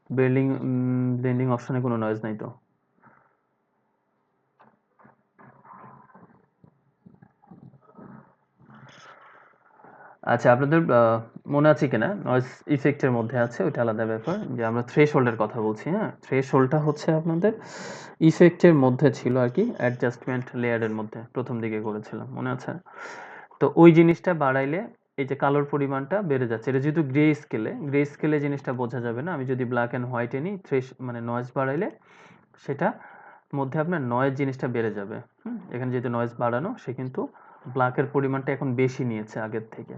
ব্লেন্ডিং অপশনে কোনো নয়েজ নাই তো আচ্ছা আপনাদের মনে আছে কিনা নয়েজ ইফেক্টের মধ্যে আছে ওইটা আলাদা ব্যাপার যে আমরা থ্রেশহোল্ডের কথা বলছি হ্যাঁ থ্রেশহোল্ডটা হচ্ছে আপনাদের ইফেক্টের মধ্যে ছিল আর কি অ্যাডজাস্টমেন্ট লেয়ারের মধ্যে প্রথম দিকে করেছিলাম মনে আছে তো ওই জিনিসটা বাড়াইলে এই যে কালোর পরিমাণটা বেড়ে যাচ্ছে এটা যেহেতু গ্রে স্কেলে জিনিসটা বোঝা যাবে না আমি যদি ব্ল্যাক অ্যান্ড হোয়াইটে নিই মানে নয়েজ বাড়াইলে সেটা মধ্যে আপনার নয়েজ জিনিসটা বেড়ে যাবে এখানে যেহেতু নয়েজ বাড়ানো সে কিন্তু ব্ল্যাকের পরিমাণটা এখন বেশি নিয়েছে আগের থেকে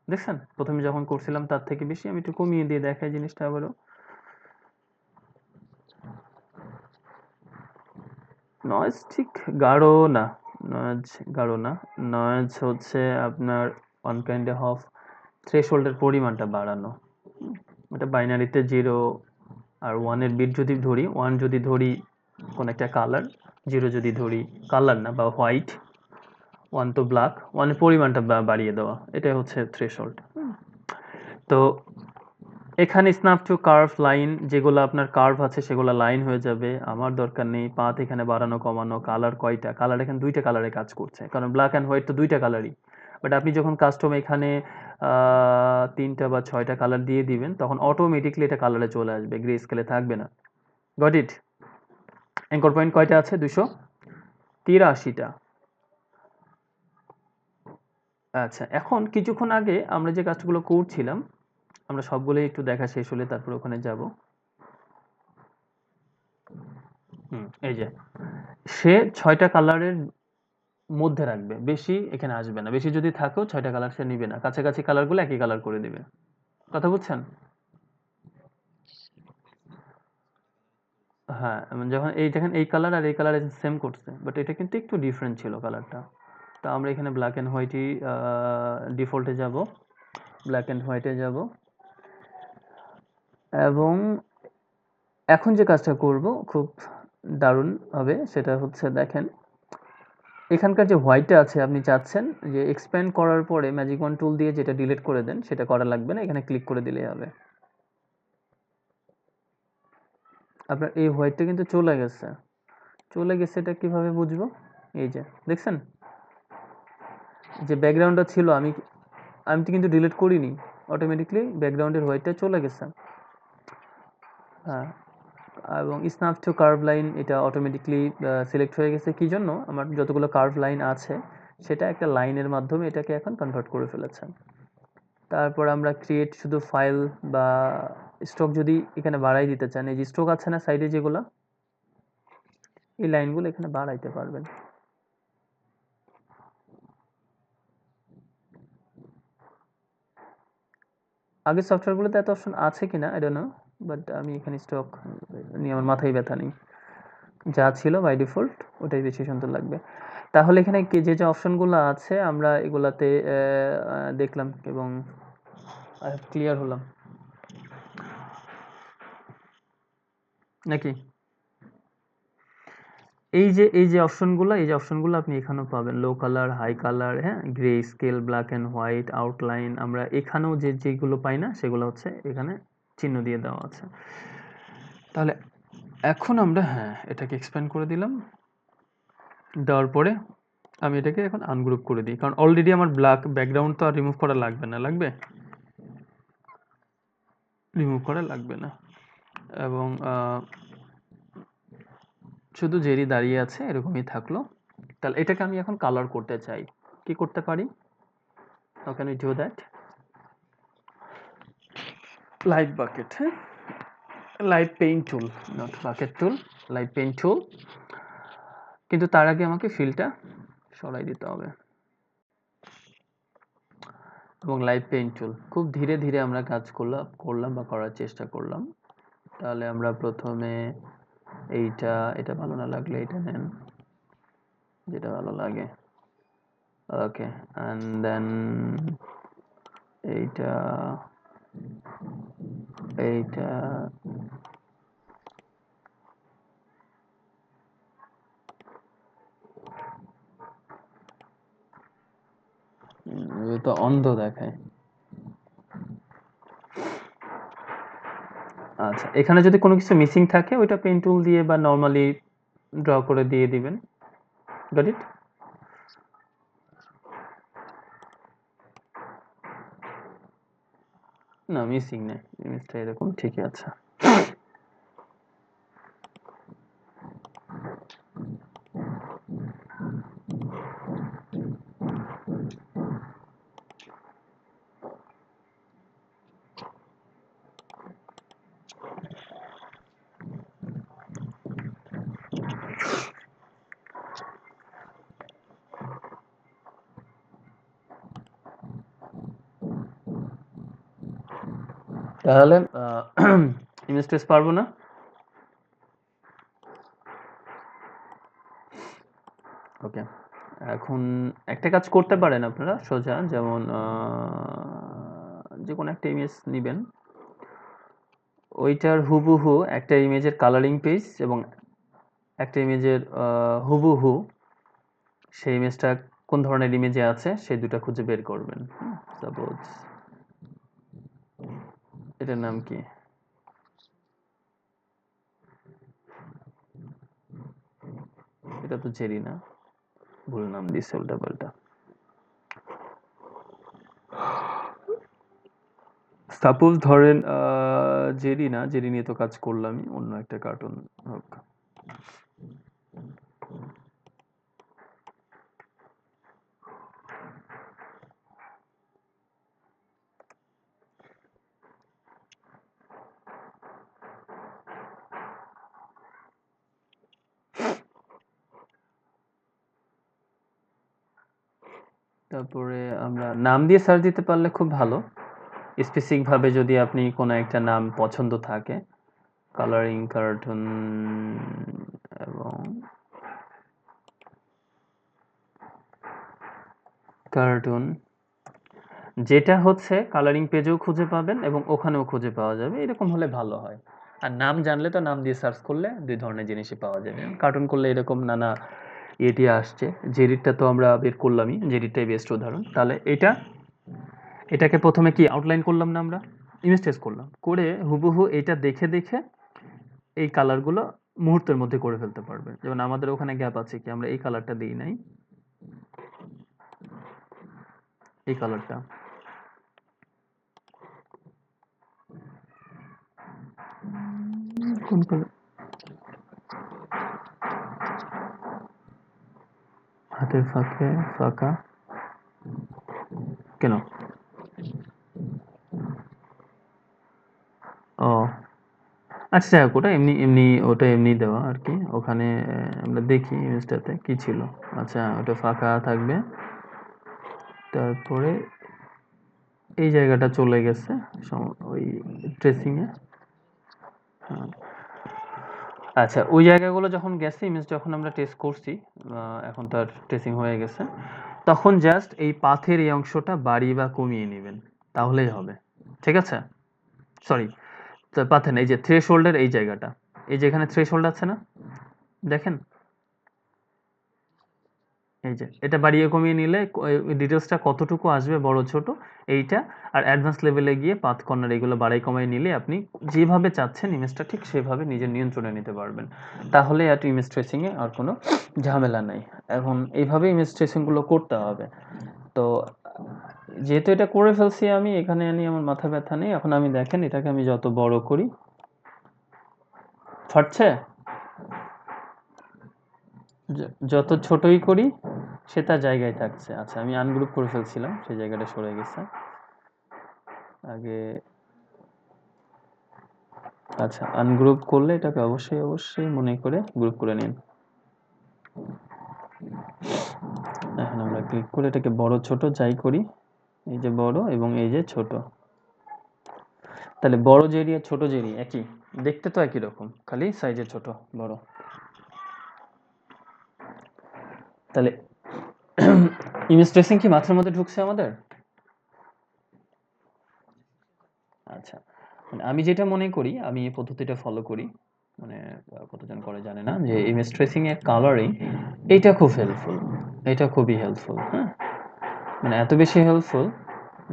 দেখছেন প্রথমে যখন করছিলাম তার থেকে বেশি আমি একটু কমিয়ে দিয়ে দেখাই জিনিসটা আবারও নয়েজ ঠিক গাঢ় না নয়েজ গাঢ় না নয়েজ হচ্ছে আপনার ওয়ান কাইন্ড অফ থ্রেশহোল্ডের পরিমাণটা বাড়ানো এটা বাইনারিতে 0 আর 1 এর বিট যদি ধরি 1 যদি ধরি কোন একটা কালার 0 যদি ধরি কালার না বা হোয়াইট 1 তো ব্ল্যাক 1 এর পরিমাণটা বাড়িয়ে দেওয়া এটাই হচ্ছে থ্রেশহোল্ড তো এখানে স্ন্যাপ টু কার্ভ লাইন যেগুলো আপনার কার্ভ আছে সেগুলো লাইন হয়ে যাবে আমার দরকার নেই পাথ এখানে বাড়ানো কমানো কালার কয়টা কালার এখানে দুইটা কালারে কাজ করছে কারণ ব্ল্যাক অ্যান্ড হোয়াইট তো দুইটা কালারই বাট আপনি যখন কাস্টম এখানে 3টা বা 6টা কালার দিয়ে দিবেন তখন অটোমেটিকলি এটা কালারে চলে আসবে গ্রে স্কেলে থাকবে না গট ইট অ্যাঙ্কর পয়েন্ট কয়টা আছে 283টা আচ্ছা এখন কিছুক্ষণ আগে আমরা যে কাজগুলো করছিলাম আমরা সবগুলোই একটু দেখা শেষ হলে তারপর ওখানে যাব এই যে সে 6টা কালারের মধ্যে রাখবে বেশি এখানে আসবে না বেশি যদি থাকেও 6টা কালার সে নিবে না কাছাকাছি কালারগুলো একই কালার করে দিবে কথা বুঝছেন হ্যাঁ যখন এই দেখেন এই কালার আর এই কালার সেম করছে বাট এটা কিন্তু একটু ডিফারেন্ট ছিল কালারটা তো আমরা এখানে ব্ল্যাক অ্যান্ড হোয়াইটই ডিফল্টে যাব ব্ল্যাক অ্যান্ড হোয়াইটে যাব এবং এখন যে কাজটা করব খুব দারুণ হবে, সেটা হচ্ছে দেখেন এখানকার যে হোয়াইটটা আছে আপনি চাচ্ছেন যে এক্সপ্যান্ড করার পরে ম্যাজিক ওয়ান টুল দিয়ে যেটা ডিলিট করে দেন সেটা করা লাগবে না, এখানে ক্লিক করে দিলেই হবে। আপনার এই হোয়াইটটা কিন্তু চলে গেছে। এটা কিভাবে বুঝবো? এই যে দেখছেন যে ব্যাকগ্রাউন্ডটা ছিল, আমি তো কিন্তু ডিলিট করিনি, অটোমেটিকলি ব্যাকগ্রাউন্ডের হোয়াইটটা চলে গেছে। হ্যাঁ, এবং স্ন্যাপ টু কার্ভ লাইন এটা অটোমেটিকলি সিলেক্ট হয়ে গেছে। কি জন্য? আমার যতগুলো কার্ভ লাইন আছে সেটা একটা লাইনের মাধ্যমে এটাকে এখন কনভার্ট করে ফেলেছে। তারপর আমরা ক্রিয়েট শুধু ফাইল বা স্ট্রোক যদি এখানে বাড়াই দিতে চান, এই যে স্ট্রোক আছে না সাইডে যেগুলো, এই লাইনগুলো এখানে বাড়াইতে পারবেন। আগের সফটওয়্যারগুলোতে এত অপশন আছে কিনা আই ডোন্ট নো, বাট আমি এখানে স্টক নিয়ে আমার মাথায় ব্যথা নেই, যা ছিল বাই ডিফল্ট ওটাই বেশি সুন্দর লাগবে। তাহলে এখানে যে যে অপশনগুলো আছে আমরা এগুলাতে দেখলাম এবং ক্লিয়ার হলাম নাকি? এই যে অপশনগুলো আপনি এখানেও পাবেন, লো কালার, হাই কালার, হ্যাঁ, grey scale, black and white, outline. আমরা এখানেও যেগুলো পাই না সেগুলো হচ্ছে এখানে চিহ্ন দিয়ে দেওয়া আছে। তাহলে এখন আমরা এটাকে এক্সপ্যান্ড করে দিলাম। দেওয়ার পরে আমি এটাকে এখন আনগ্রুপ করে দিই, কারণ অলরেডি আমার ব্ল্যাক ব্যাকগ্রাউন্ড তো আর রিমুভ করা লাগবে না, রিমুভ করা লাগবে না। এবং শুধু জেরি দাঁড়িয়ে আছে এরকমই থাকলো। তাহলে এটাকে আমি এখন কালার করতে চাই, কি করতে পারি? How can we do that? Light bucket, হ্যাঁ, light paint tool, not bucket tool, light paint tool. কিন্তু তার আগে আমাকে ফিলটা সরাই দিতে হবে। এবং লাইট পেইন্ট টুল খুব ধীরে ধীরে আমরা কাজ করলাম বা করার চেষ্টা করলাম। তাহলে আমরা প্রথমে এটা ভালো না লাগলে এটা নেন, যেটা ভালো লাগে। ওকে, অ্যান্ড দেন এইটা তো অন্ধ দেখায়। আচ্ছা, এখানে যদি কোনো কিছু মিসিং থাকে ওইটা পেন টুল দিয়ে বা নর্মালি ড্র করে দিয়ে দিবেন। Got it? না, মিসিং নেই, জিনিসটা এরকম ঠিকই আছে। তাহলে ইমেজ ট্রেস পারবো না? ওকে, এখন একটা কাজ করতে পারেন আপনারা সোজা, যেমন যে কোনো একটা ইমেজ নেবেন, ওইটার হুবহু একটা ইমেজের কালারিং পেজ এবং একটা ইমেজের হুবহু সেই ইমেজটা কোন ধরনের ইমেজে আছে সেই দুটো খুঁজে বের করবেন। সাপোজ এটার নাম কি? এটা তো জেরি না, ভুল নাম দিচ্ছে উল্টা পাল্টা। সাপোজ ধরেন জেরি না, জেরি নিয়ে তো কাজ করলামই, অন্য একটা কার্টুন হোক। তারপরে আমরা নাম দিয়ে সার্চ দিতে পারলে খুব ভালো, স্পেসিফিক ভাবে যদি আপনি কোনো একটা নাম পছন্দ থাকে, কালারিং কার্টুন এবং কার্টুন, যেটা হচ্ছে কালারিং পেজেও খুঁজে পাবেন এবং ওখানেও খুঁজে পাওয়া যাবে, এরকম হলে ভালো হয়। আর নাম জানলে তো নাম দিয়ে সার্চ করলে দুই ধরনের জিনিসই পাওয়া যাবে। কার্টুন করলে এরকম নানা এটি আসছে। জেরিটটা তো আমরা বের করলামই, জেরিটটাই বেস্ট উদাহরণ। তাহলে এটাকে প্রথমে কি আউটলাইন করলাম না আমরা, ইমেজ ট্রেস করলাম, করে হুবহু এটা দেখে দেখে এই কালারগুলো মুহূর্তের মধ্যে করে ফেলতে পারবে। যেমন আমাদের ওখানে গ্যাপ আছে কি, আমরা এই কালারটা দিই নাই, এই কালারটা কোন কালার, হাতের ফাঁকে ফাঁকা কেন? ও আচ্ছা, যাই হোক, ওটা এমনি এমনি, ওটা এমনি দেওয়া আর কি। ওখানে আমরা দেখি ইমেজটাতে কি ছিল। আচ্ছা, ওটা ফাঁকা থাকবে, তারপরে এই জায়গাটা চলে গেছে ওই ট্রেসিং এ। হ্যাঁ, আচ্ছা, ওই জায়গাগুলো যখন গেছে, ইমেজ যখন আমরা টেস্ট করছি, এখন তার ট্রেসিং হয়ে গেছে, তখন জাস্ট এই পাথের এই অংশটা বাড়িয়ে বা কমিয়ে নেবেন, তাহলেই হবে। ঠিক আছে? সরি, পাথে না, এই যে থ্রেশহোল্ডের এই জায়গাটা, এই যে এখানে থ্রেশহোল্ড আছে না, দেখেন, এই যে এটা বাড়িয়ে কমিয়ে নিলে ডিটেলসটা কতটুকু আসবে, বড় ছোট এইটা, আর অ্যাডভান্স লেভেলে গিয়ে পাথ কর্নার এগুলো বাড়াই কমাই নিলে আপনি যেভাবে চাচ্ছেন ইমেজটা ঠিক সেভাবে নিজের নিয়ন্ত্রণে নিতে পারবেন। তাহলে আর ইমেজ ট্রেসিং এ আর কোনো ঝামেলা নাই। এখন এইভাবে ইমেজ ট্রেসিং গুলো করতে হবে। তো যেহেতু এটা করে ফেলছি আমি, এখানে আনি আমার মাথা ব্যথা নেই। এখন আমি দেখেন এটাকে আমি যত বড় করি, ফাটছে, যত ছোটই করি সে তার জায়গায় থাকছে। আচ্ছা, আমি আনগ্রুপ করে ফেলছিলাম, সেই জায়গাটা সরে গেছে আগে। আচ্ছা, আনগ্রুপ করলে এটাকে অবশ্যই অবশ্যই মনে করে গ্রুপ করে নিন। এখন আমরা ক্লিক করে এটাকে বড় ছোট যাই করি, এই যে বড় এবং এই যে ছোট, তাহলে বড় জেরি আর ছোট জেরি একই, দেখতে তো একই রকম, খালি সাইজে ছোট বড়। তাহলে ইমেজ ট্রেসিং কি মাথার মধ্যে ঢুকছে আমাদের? আচ্ছা, মানে আমি যেটা মনে করি, আমি এই পদ্ধতিটা ফলো করি, মানে কতজন করে জানে না, যে ইমেজ ট্রেসিং এর কালারিং এটা খুব হেল্পফুল, এটা খুবই হেল্পফুল। হ্যাঁ, মানে এত বেশি হেল্পফুল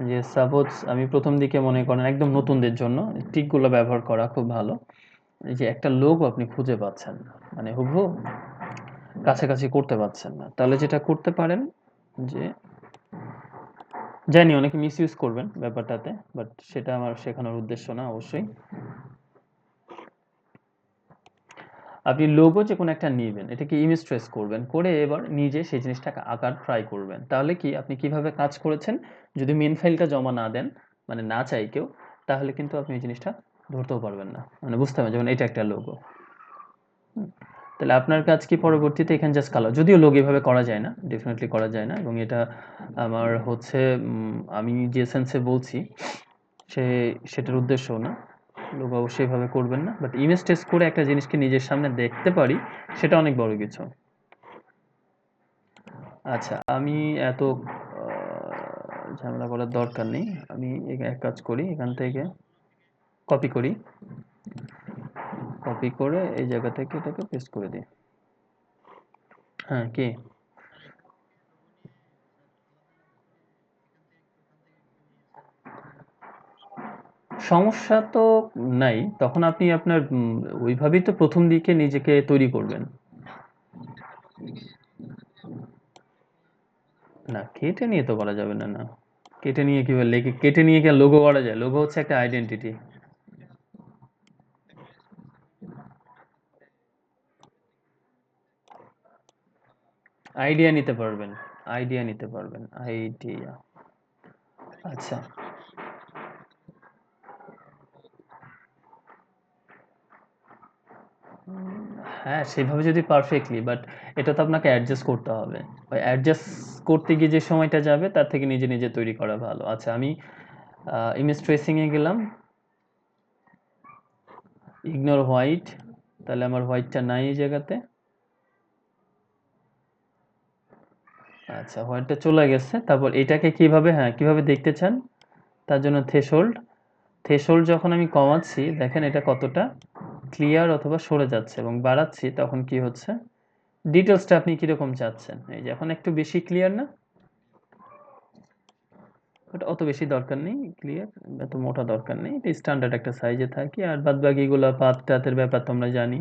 যে সাপোজ আমি প্রথম দিকে মনে করেন একদম নতুনদের জন্য টিকগুলো ব্যবহার করা খুব ভালো। এই যে একটা লোগো আপনি খুঁজে পাচ্ছেন না, মানে হুবহু কাছাকাছি করতে পারছেন না, তাহলে যেটা করতে পারেন, যে জানি অনেকে মিস ইউজ করবেন ব্যাপারটাতে, বাট সেটা আমার শেখানোর উদ্দেশ্য না অবশ্যই। আপনি লোগো যে কোনো একটা নিবেন, এটাকে ইমেজ ট্রেস করবেন, করে এবার নিজে সেই জিনিসটাকে আঁকার ট্রাই করবেন। তাহলে কি আপনি কিভাবে কাজ করেছেন, যদি মেন ফাইলটা জমা না দেন, মানে না চাই কেউ, তাহলে কিন্তু আপনি এই জিনিসটা ধরতেও পারবেন না, মানে বুঝতে হবে যেমন এটা একটা লোগো। তাহলে আপনার কাজ কি পরবর্তীতে এখানে জাস্ট কালার, যদিও লোগো এভাবে করা যায় না, ডেফিনেটলি করা যায় না, এবং এটা আমার হচ্ছে আমি যে সেন্সে বলছি সে সেটার উদ্দেশ্যও না, লোক অবশ্যই এভাবে করবেন না, বাট ইমেজ টেস্ট করে একটা জিনিসকে নিজের সামনে দেখতে পারি, সেটা অনেক বড় কিছু। আচ্ছা, আমি এত ঝামেলা করার দরকার নেই। আমি এক কাজ করি, এখান থেকে কপি করি, কপি করে এই জায়গা থেকে এটাকে পেস্ট করে দিই। হ্যাঁ, কি সমস্যা তো নাই, তখন আপনি আপনার ওইভাবেই তো প্রথম দিকে নিজেকে তৈরি করবেন। না, কেটে নিয়ে তো করা যাবে না, না কেটে নিয়ে কি বললে, কেটে নিয়ে কি লোগো করা যায়? লোগো হচ্ছে একটা আইডেন্টিটি। আইডিয়া নিতে পারবেন, আইডিয়া নিতে পারবেন, আইডিয়া। আচ্ছা, হ্যাঁ, সেভাবে যদি পারফেক্টলি, বাট এটা তো আপনাকে অ্যাডজাস্ট করতে হবে। ওই অ্যাডজাস্ট করতে গিয়ে যে সময়টা যাবে তার থেকে নিজে নিজে তৈরি করা ভালো। আচ্ছা, আমি ইমেজ ট্রেসিং এ গেলাম, ইগনোর হোয়াইট, তাহলে আমার হোয়াইটটা নাই এই জায়গাতে। আচ্ছা, হোয়াইটটা চলে গেছে, তারপর এটাকে কিভাবে, হ্যাঁ কিভাবে দেখতে চান, তার জন্য থ্রেশহোল্ড, থ্রেশহোল্ড যখন আমি কমাচ্ছি দেখেন এটা কতটা ক্লিয়ার অথবা সরে যাচ্ছে, এবং বাড়াচ্ছি তখন কি হচ্ছে, ডিটেলসটা আপনি কিরকম চাচ্ছেন। এই যে এখন একটু বেশি ক্লিয়ার না, ওটা অত বেশি দরকার নেই ক্লিয়ার, এত মোটা দরকার নেই, এটা স্ট্যান্ডার্ড একটা সাইজে থাকে। আর বাদ বাকিগুলো পাত টাতের ব্যাপার তো আমরা জানি।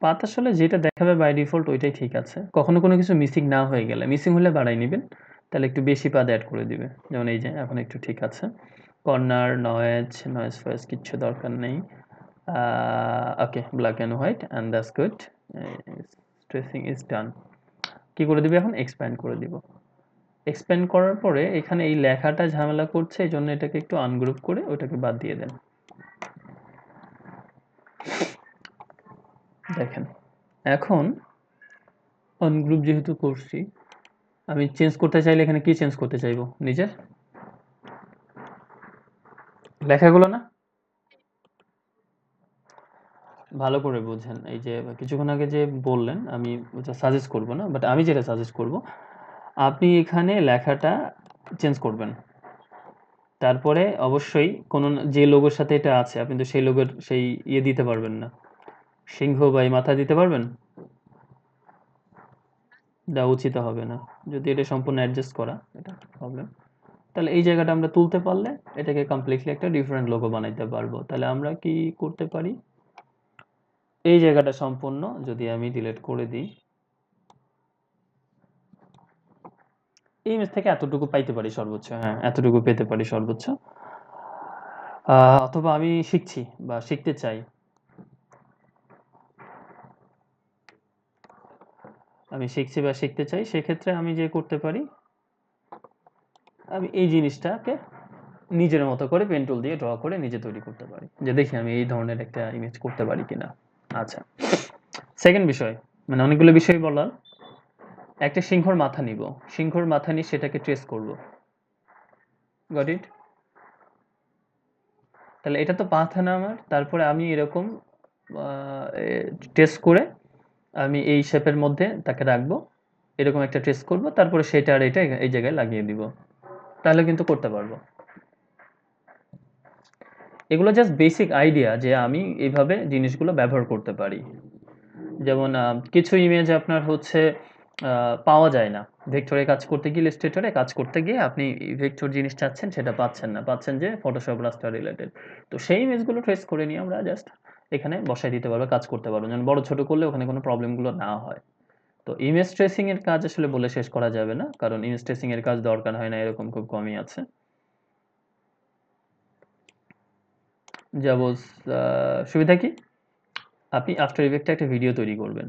পাত আসলে যেটা দেখাবে বাই ডিফল্ট ওইটাই ঠিক আছে। কখনো কোনো কিছু মিসিং না হয়ে গেলে, মিসিং হলে বাড়াই নেবেন, তাহলে একটু বেশি পাত অ্যাড করে দিবে। যেমন এই যে এখন একটু ঠিক আছে। কর্নার, নয়েজ, নয়েজ ফয়েজ কিচ্ছু দরকার নেই। Okay, black and white and that's good. Stressing is done. কি করে দিবে এখন? এক্সপ্যান্ড করে দিব। এক্সপ্যান্ড করার পরে এখানে এই লেখাটা ঝামেলা করছে, এই জন্য এটাকে একটু আনগ্রুপ করে ওটাকে বাদ দিয়ে দেন। দেখেন এখন আনগ্রুপ যেহেতু করছি, আমি চেঞ্জ করতে চাইলে এখানে কি চেঞ্জ করতে চাইবো? নিজের লেখাগুলো না? ভালো করে বুঝেন, এই যে কিছুক্ষণ আগে যে বললেন, আমি ওটা সাজেস্ট করব না, বাট আমি যেটা সাজেস্ট করব, আপনি এখানে লেখাটা চেঞ্জ করবেন। তারপরে অবশ্যই কোনো যে লোগোর সাথে এটা আছে, আপনি তো সেই লোগোর সেই ইয়ে দিতে পারবেন না, সিংহ বা এই মাথা দিতে পারবেন? দেওয়া উচিত হবে না, যদি এটা সম্পূর্ণ অ্যাডজাস্ট করা, এটা প্রবলেম। তাহলে এই জায়গাটা আমরা তুলতে পারলে এটাকে কমপ্লিটলি একটা ডিফারেন্ট লোগো বানাইতে পারবো। তাহলে আমরা কি করতে পারি, এই জায়গাটা সম্পূর্ণ যদি আমি ডিলিট করে দিই, এই ইমেজ থেকে এতটুকু পাইতে পারি সর্বোচ্চ, হ্যাঁ এতটুকু পেতে পারি সর্বোচ্চ। অথবা আমি শিখছি বা শিখতে চাই, আমি শিখছি বা শিখতে চাই, সেক্ষেত্রে আমি যে করতে পারি, আমি এই জিনিসটাকে নিজের মতো করে পেন টুল দিয়ে ড্র করে নিজে তৈরি করতে পারি, যে দেখি আমি এই ধরনের একটা ইমেজ করতে পারি কিনা। আচ্ছা, সেকেন্ড বিষয়, মানে অনেকগুলো বিষয় বললাম, একটা সিংহর মাথা নিব, সিংহর মাথা নিয়ে সেটাকে ট্রেস করব। Got it? তাহলে এটা তো মাথা না আমার, তারপরে আমি এরকম টেস্ট করে আমি এই শেপের মধ্যে তাকে রাখবো, এরকম একটা ট্রেস করব, তারপরে সেটা আর এটা এই জায়গায় লাগিয়ে দিব, তাহলে কিন্তু করতে পারবো। এগুলো জাস্ট বেসিক আইডিয়া যে আমি এইভাবে জিনিসগুলো ব্যবহার করতে পারি। যেমন কিছু ইমেজ আপনার হচ্ছে পাওয়া যায় না, ভেক্টরে কাজ করতে গিয়ে, ইলাস্ট্রেটরে কাজ করতে গিয়ে আপনি ভেক্টর জিনিস চাচ্ছেন, সেটা পাচ্ছেন না, পাচ্ছেন যে ফটোশপ রাস্টার রিলেটেড। তো সেই ইমেজগুলো ট্রেস করে নিয়ে আমরা জাস্ট এখানে বসাই দিতে পারবো, কাজ করতে পারবো, যেন বড় ছোট করলে ওখানে কোনো প্রবলেমগুলো না হয়। তো ইমেজ ট্রেসিং এর কাজ আসলে বলে শেষ করা যাবে না, কারণ ইমেজ ট্রেসিং এর কাজ দরকার হয় না এরকম খুব কমই আছে। যাবো, সুবিধা কি, আপনি আফটার ইফেক্টে একটা ভিডিও তৈরি করবেন,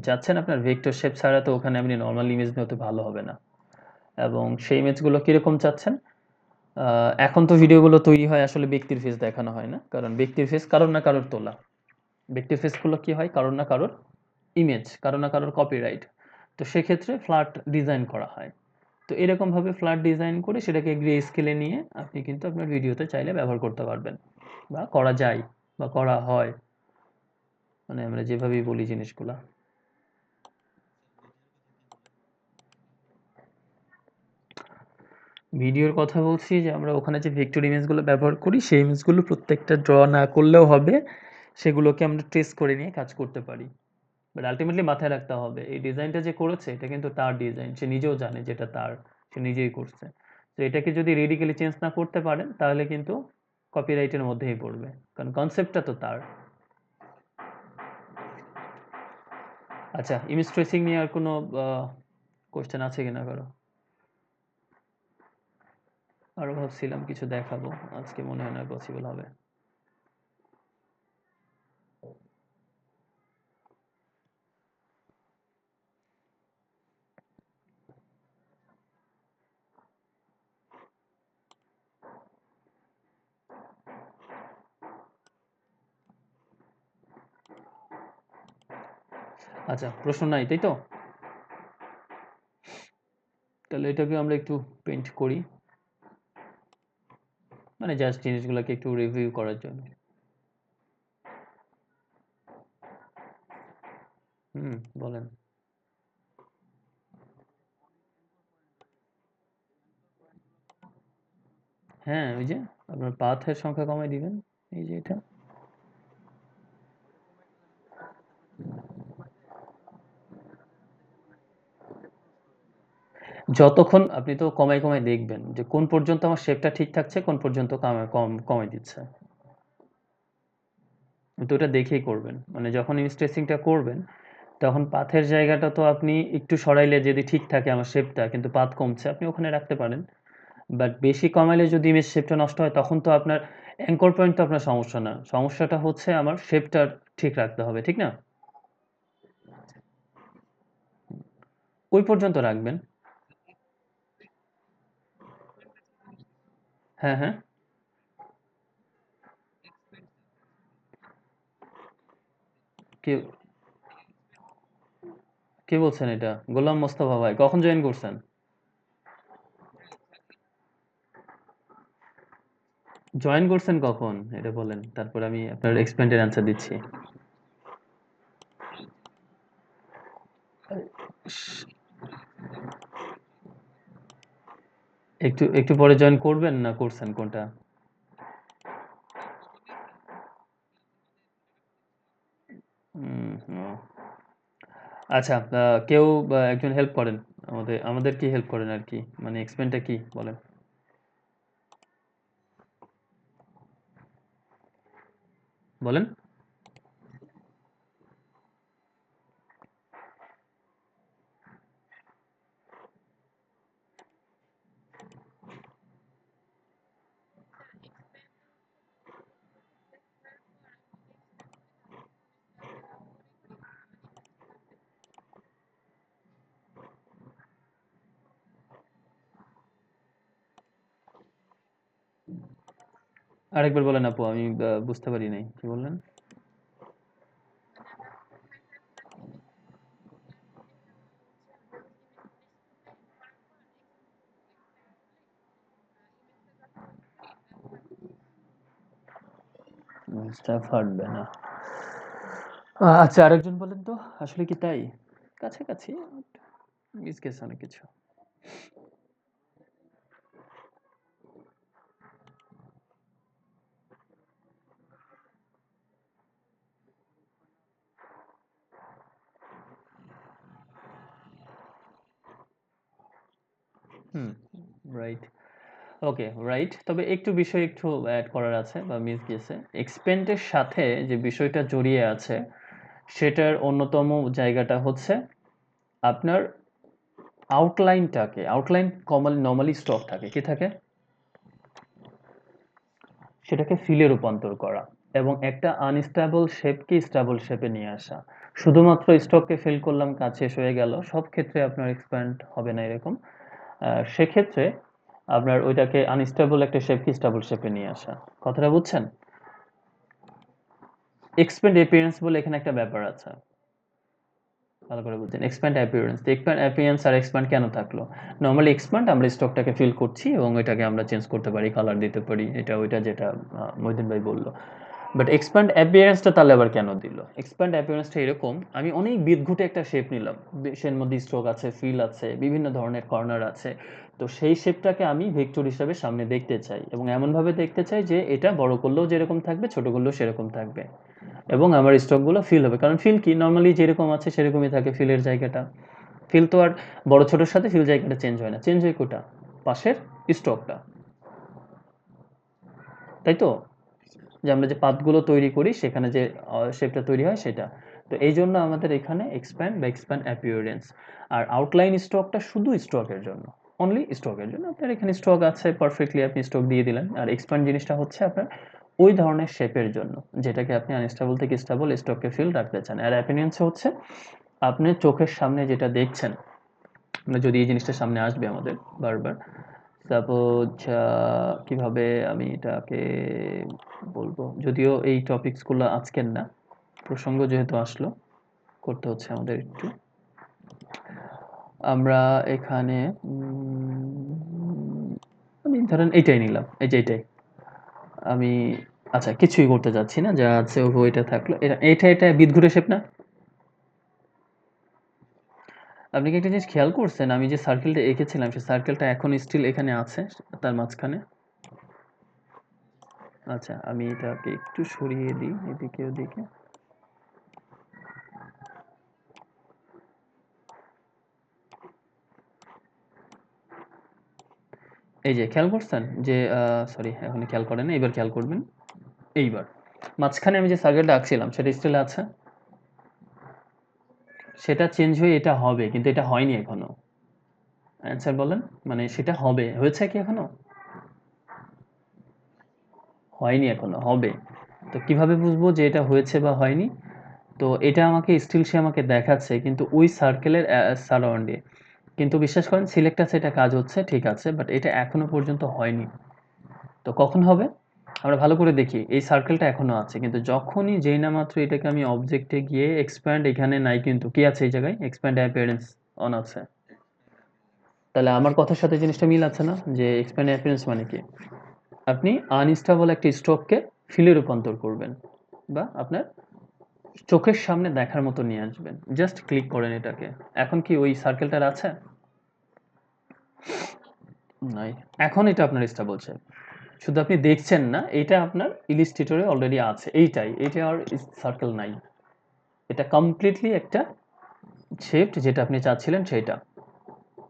চাচ্ছেন আপনার ভেক্টর শেপ ছাড়া তো ওখানে আপনি নর্মাল ইমেজ নিয়ে তো ভালো হবে না, এবং সেই ইমেজগুলো কীরকম চাচ্ছেন। এখন তো ভিডিওগুলো তৈরি হয় আসলে ব্যক্তির ফেস দেখানো হয় না, কারণ ব্যক্তির ফেস কারোর না কারোর তোলা, ব্যক্তির ফেসগুলো কি হয়, কারোর না কারোর ইমেজ, কারোর না কারোর কপিরাইট। তো সেক্ষেত্রে ফ্ল্যাট ডিজাইন করা হয়। তো এরকমভাবে ফ্ল্যাট ডিজাইন করে সেটাকে গ্রে স্কেলে নিয়ে আপনি কিন্তু আপনার ভিডিওতে চাইলে ব্যবহার করতে পারবেন, বা করা যায়, বা করা হয়, মানে আমরা যেভাবেই বলি জিনিসগুলা। ভিডিওর কথা বলছি যে আমরা ওখানে যে ভেক্টর ইমেজগুলো ব্যবহার করি, সেই ইমেজগুলো প্রত্যেকটা ড্র না করলেও হবে, সেগুলোকে আমরা ট্রেস করে নিয়ে কাজ করতে পারি। বাট আলটিমেটলি মাথায় রাখতে হবে এই ডিজাইনটা যে করেছে এটা কিন্তু তার ডিজাইন, সে নিজেও জানে যেটা তার, সে নিজেই করছে। তো এটাকে যদি রেডিক্যালি চেঞ্জ না করতে পারেন তাহলে কিন্তু কপিরাইটের মধ্যেই পড়বে, কারণ কনসেপ্টটা তো তার। আচ্ছা, ইমেজ ট্রেসিং নিয়ে আর কোনো কোশ্চেন আছে কিনা কারো? আরো ভাবছিলাম কিছু দেখাবো, আজকে মনে হয় না পসিবল হবে। আচ্ছা, প্রশ্ন নাই তাই তো? তাহলে এটাকে আমরা একটু পেইন্ট করি, মানে জাস্ট জিনিসগুলোকে একটু রিভিউ করার জন্য। হুম, বলেন। হ্যাঁ, ওই যে আপনার পাথের সংখ্যা কমাই দিবেন। এই যে এটা। যতক্ষণ আপনি তো কমায় দেখবেন যে কোন পর্যন্ত আমার শেপটা ঠিক থাকছে, কোন পর্যন্ত কমায় দিচ্ছে। তো ওটা দেখেই করবেন। মানে যখন ইমেজ ট্রেসিংটা করবেন, তখন পাথের জায়গাটা তো আপনি একটু সরাইলে যদি ঠিক থাকে আমার শেপটা, কিন্তু পাথ কমছে, আপনি ওখানে রাখতে পারেন। বাট বেশি কমাইলে যদি ইমেজ শেপটা নষ্ট হয়, তখন তো আপনার অ্যাঙ্কর পয়েন্ট তো আপনার সমস্যা না। সমস্যাটা হচ্ছে আমার শেপটা ঠিক রাখতে হবে, ঠিক না? ওই পর্যন্ত রাখবেন। হ্যাঁ, হ্যাঁ। কে কে বলছেন এটা? গোলাম মোস্তফা ভাই। কখন জয়েন করছেন? জয়েন করছেন কখন? এটা বলেন। তারপর আমি আপনার এক্সপ্লেইনড এর অ্যান্সার দিচ্ছি। একটু একটু পরে জয়েন করবেন না করছেন কোনটা? ও। আচ্ছা, কেউ একজন হেল্প করেন। আমাদের কি হেল্প করেন আর কি? মানে এক্সপ্লেইনটা কি বলেন? বলেন। আরেকবার বলেন আপু, আমি বুঝতে পারি নাই। কি বললেন? জিনিসটা ফাটবে না। আচ্ছা, আরেকজন বলেন তো। আসলে কি তাই? কাছাকাছি। মিস গেছে অনেক কিছু। হুম, রাইট। ওকে, রাইট। তবে একটু বিষয় একটু অ্যাড করার আছে বা মিস গেছে। এক্সপেন্ডের সাথে যে বিষয়টা জড়িয়ে আছে, সেটার অন্যতম জায়গাটা হচ্ছে আপনার আউটলাইন নরমালি স্টক থাকে। কি থাকে? সেটাকে ফিলে রূপান্তর করা এবং একটা আনস্টেবল শেপকে স্টেবল শেপে নিয়ে আসা। শুধুমাত্র স্টককে ফিল করলাম, কাজ শেষ হয়ে গেল, সব ক্ষেত্রে আপনার এক্সপ্যান্ড হবে না এরকম। সেক্ষেত্রে আপনার ওইটাকে আনস্টেবল একটা শেপকে স্টেবল শেপে নিয়ে আসা। কথাটা বুঝছেন? এক্সপ্যান্ড অ্যাপিয়ারেন্স বলে এখানে একটা ব্যাপার আছে। ভালো করে বুঝছেন? Expand appearance. এক্সপ্যান্ড অ্যাপিয়ারেন্স আর এক্সপ্যান্ড কেন থাকলো? নরমালি এক্সপ্যান্ড আমরা স্টকটাকে ফিল করছি এবং এটাকে আমরা চেঞ্জ করতে পারি, কালার দিতে পারি, এটা ওইটা যেটা মহিউদ্দিন ভাই বললো। বাট এক্সপ্যান্ড অ্যাপিয়ারেন্সটা তাহলে আবার কেন দিল? এক্সপ্যান্ড অ্যাপিয়ারেন্সটা এরকম, আমি অনেক বিদঘুটে একটা শেপ নিলাম, সের মধ্যে স্ট্রোক আছে, ফিল আছে, বিভিন্ন ধরনের কর্নার আছে। তো সেই শেপটাকে আমি ভেক্টর হিসাবে সামনে দেখতে চাই এবং এমনভাবে দেখতে চাই যে এটা বড় করলেও যেরকম থাকবে, ছোট করলেও সেরকম থাকবে এবং আমার স্টকগুলো ফিল হবে। কারণ ফিল কি, নর্মালি যেরকম আছে সেরকমই থাকে ফিলের জায়গাটা। ফিল তো আর বড় ছোটোর সাথে ফিল জায়গাটা চেঞ্জ হয় না, চেঞ্জ হয় কোটা, পাশের স্টকটা, তাই তো? যে আমরা যে পাতগুলো তৈরি করি সেখানে যে শেপটা তৈরি হয় সেটা। তো এই জন্য আমাদের এখানে এক্সপ্যান্ড বা এক্সপ্যান্ড অ্যাপিয়ারেন্স। আর আউটলাইন স্টকটা শুধু স্টকের জন্য, অনলি স্টকের জন্য। আপনার এখানে স্টক আছে, পারফেক্টলি আপনি স্টক দিয়ে দিলেন। আর এক্সপ্যান্ড জিনিসটা হচ্ছে আপনার ওই ধরনের শেপের জন্য যেটাকে আপনি আনস্টেবল থেকে স্টেবল স্টককে ফিল রাখতে চান। আর অ্যাপিয়ারেন্স হচ্ছে আপনি চোখের সামনে যেটা দেখছেন, মানে যদি এই জিনিসটা সামনে আসবে আমাদের বারবার, সাপোজ কিভাবে আমি এটাকে বলবো, যদিও এই টপিকসগুলো আজকের না, প্রসঙ্গ যেহেতু আসলো করতে হচ্ছে আমাদের একটু। আমরা এখানে আমি ধরেন এইটাই নিলাম, এই যে এইটাই আমি, আচ্ছা কিছুই করতে যাচ্ছি না, যা আছে ওইটা থাকলো। এটা বিদঘুটে শেপ না? আপনি কি একটা জিনিস খেয়াল করছেন, আমি যে সার্কেলটা এঁকেছিলাম সেই সার্কেলটা এখন স্টিল এখানে আছে তার মাঝখানে? আচ্ছা, আমি এটাকে একটু সরিয়ে দিই এদিকে ওদিকে। এই যে খেয়াল করছেন যে সরি, এখন খেয়াল করেন না, এবার খেয়াল করবেন। এইবার মাঝখানে আমি যে সার্কেলটা আঁকছিলাম সেটা স্টিল আছে, সেটা চেঞ্জ হয়ে এটা হবে, কিন্তু এটা হয়নি এখনো। অ্যান্সার বলেন, মানে সেটা হবে, হয়েছে কি এখনো? হয়নি এখনো, হবে। তো কিভাবে বুঝবো যে এটা হয়েছে বা হয়নি? তো এটা আমাকে স্টিল সে আমাকে দেখাচ্ছে, কিন্তু ওই সার্কেলের সারাউন্ডে। কিন্তু বিশ্বাস করেন সিলেক্ট আছে, এটা কাজ হচ্ছে, ঠিক আছে, বাট এটা এখনো পর্যন্ত হয়নি। তো কখন হবে? আমরা ভালো করে দেখি, এই সার্কেলটা এখনো আছে, কিন্তু যখনই যেই না মাত্র এটাকে আমি অবজেক্টে গিয়ে এক্সপ্যান্ড, এখানে নাই, কিন্তু কি আছে এই জায়গায়? এক্সপ্যান্ড অ্যাপিয়ারেন্স অন আছে। তাহলে আমার কথার সাথে জিনিসটা মিল আছে না, যে এক্সপ্যান্ড অ্যাপিয়ারেন্স মানে কি? আপনি আনস্টেবল একটা স্ট্রোককে ফিলে রূপান্তর করবেন, বা আপনার চোখের সামনে দেখার মতো নিয়ে আসবেন। জাস্ট ক্লিক করেন এটাকে। এখন কি ওই সার্কেলটার আছে? নাই। এখন এটা আপনার স্টেবল শেপ। শুধু আপনি দেখছেন না, এটা আপনার ইলিস্ট্রেটরে অলরেডি আছে। এইটা আর সার্কেল নাই। এটা কমপ্লিটলি একটা শেপড, যেটা আপনি চাচ্ছিলেন সেটা।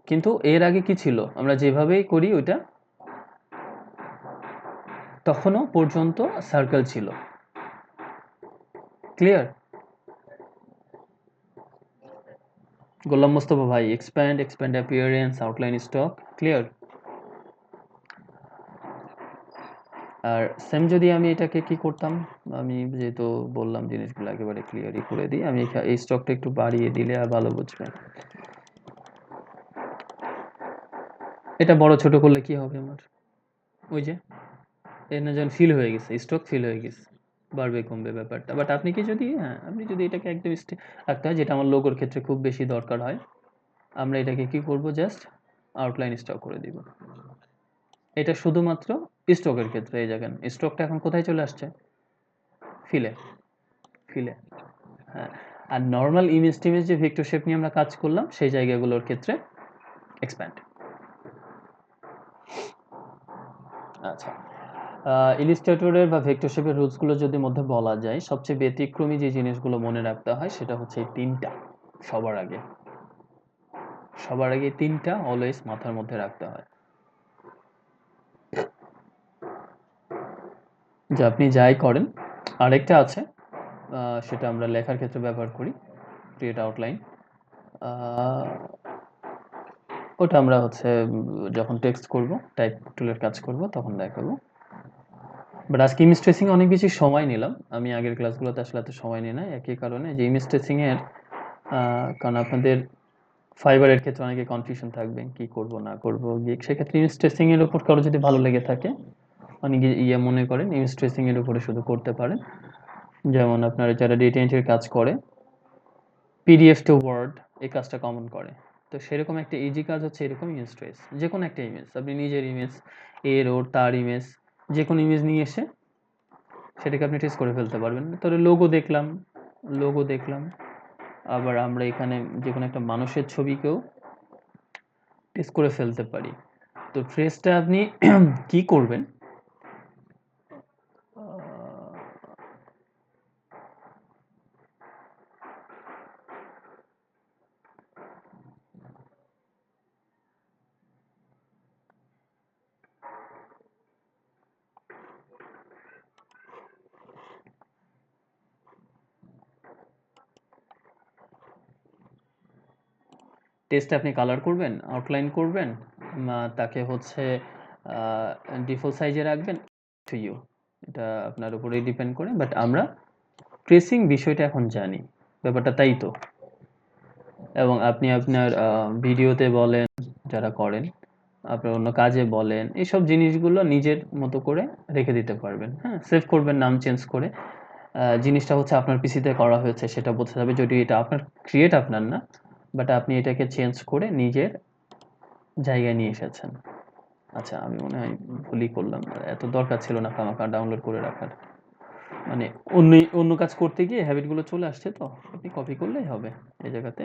কিন্তু এর আগে কি ছিল? আমরা যেভাবেই করি ওইটা তখনও পর্যন্ত সার্কেল ছিল। ক্লিয়ার? গোলাম মোস্তফা ভাই, expand appearance, outline stroke, clear? আর সেম যদি আমি এটাকে কি করতাম, আমি যেহেতু বললাম জিনিসগুলো একেবারে ক্লিয়ারই করে দিই, আমি এই স্টকটা একটু বাড়িয়ে দিলে আর ভালো বুঝবেন। এটা বড় ছোট করলে কি হবে আমার? ওই যে এর না, যখন ফিল হয়ে গেছে, স্টক ফিল হয়ে গেছে, বাড়বে কমবে ব্যাপারটা। বাট আপনি কি যদি, হ্যাঁ, আপনি যদি এটাকে একদম রাখতে হয়, যেটা আমার লোগোর ক্ষেত্রে খুব বেশি দরকার হয়, আমরা এটাকে কি করব, জাস্ট আউটলাইন স্টক করে দিব। এটা শুধুমাত্র স্টকের ক্ষেত্রে। এই দেখেন স্টকটা এখন কোথায় চলে আসছে? ফিলে। ফিলে, হ্যাঁ। আর নর্মাল ইমেজ টিমেজ যে ভেক্টর শেপ নিয়ে আমরা কাজ করলাম, সেই জায়গাগুলোর ক্ষেত্রে এক্সপ্যান্ড। আচ্ছা, ইলিস্ট্রেটরের বা ভেক্টর শেপের রুলসগুলো যদি মধ্যে বলা যায়, সবচেয়ে ব্যতিক্রমী যে জিনিসগুলো মনে রাখতে হয় সেটা হচ্ছে এই তিনটা। সবার আগে তিনটা অলওয়েজ মাথার মধ্যে রাখতে হয়, যে আপনি যাই করেন। আরেকটা আছে, সেটা আমরা লেখার ক্ষেত্রে ব্যবহার করি, ক্রিয়েট আউটলাইন। ওটা আমরা হচ্ছে যখন টেক্সট করব, টাইপ টুলের কাজ করব, তখন দেখাবো। বাট আজকে ইমেজ ট্রেসিং অনেক বেশি সময় নিলাম। আমি আগের ক্লাসগুলোতে আসলে এত সময় নিই না, একই কারণে যে ইমেজ ট্রেসিং এর, কারণ আপনাদের ফাইবারের ক্ষেত্রে অনেকে কনফিউশন থাকবে কি করব না করব, সেক্ষেত্রে ইমেজ ট্রেসিং এর উপর কারো যদি ভালো লেগে থাকে, অনেকে মনে করেন ইমেজ ট্রেসিং এর উপরে শুধু করতে পারেন। যেমন আপনারা যারা ডেটা এন্ট্রির কাজ করে, পিডিএফ টু ওয়ার্ড এই কাজটা কমন করে। তো সেরকম একটা ইজি কাজ হচ্ছে এরকম ইমেজ ট্রেস। যে কোনো একটা ইমেজ, আপনি নিজের ইমেজ, এর ওর তার ইমেজ, যে কোনো ইমেজ নিয়ে এসে সেটাকে আপনি ট্রেস করে ফেলতে পারবেন। তাহলে লোগো দেখলাম, আবার আমরা এখানে যে কোনো একটা মানুষের ছবিকেও ট্রেস করে ফেলতে পারি। তো ট্রেসটা আপনি কি করবেন, টেক্সট আপনি কালার করবেন, আউটলাইন করবেন, তাকে হচ্ছে ডিফল্ট সাইজে রাখবেন, টু ইউ, এটা আপনার উপরেই ডিপেন্ড করে। বাট আমরা ট্রেসিং বিষয়টা এখন জানি, ব্যাপারটা তাই তো। এবং আপনি আপনার ভিডিওতে বলেন, যারা করেন, আপনার অন্য কাজে বলেন, এইসব জিনিসগুলো নিজের মতো করে রেখে দিতে পারবেন। হ্যাঁ, সেভ করবেন নাম চেঞ্জ করে। জিনিসটা হচ্ছে আপনার পিসিতে করা হয়েছে সেটা বোঝা যাবে, যদি এটা আপনার ক্রিয়েট আপনার না, বাট আপনি এটাকে চেঞ্জ করে নিজের জায়গায় নিয়ে এসেছেন। আচ্ছা, আমি মনে হয় ভুলই করলাম, এত দরকার ছিল না খামাখা ডাউনলোড করে রাখার। মানে অন্য কাজ করতে গিয়ে হ্যাবিটগুলো চলে আসছে, তো আপনি কপি করলেই হবে এই জায়গাতে।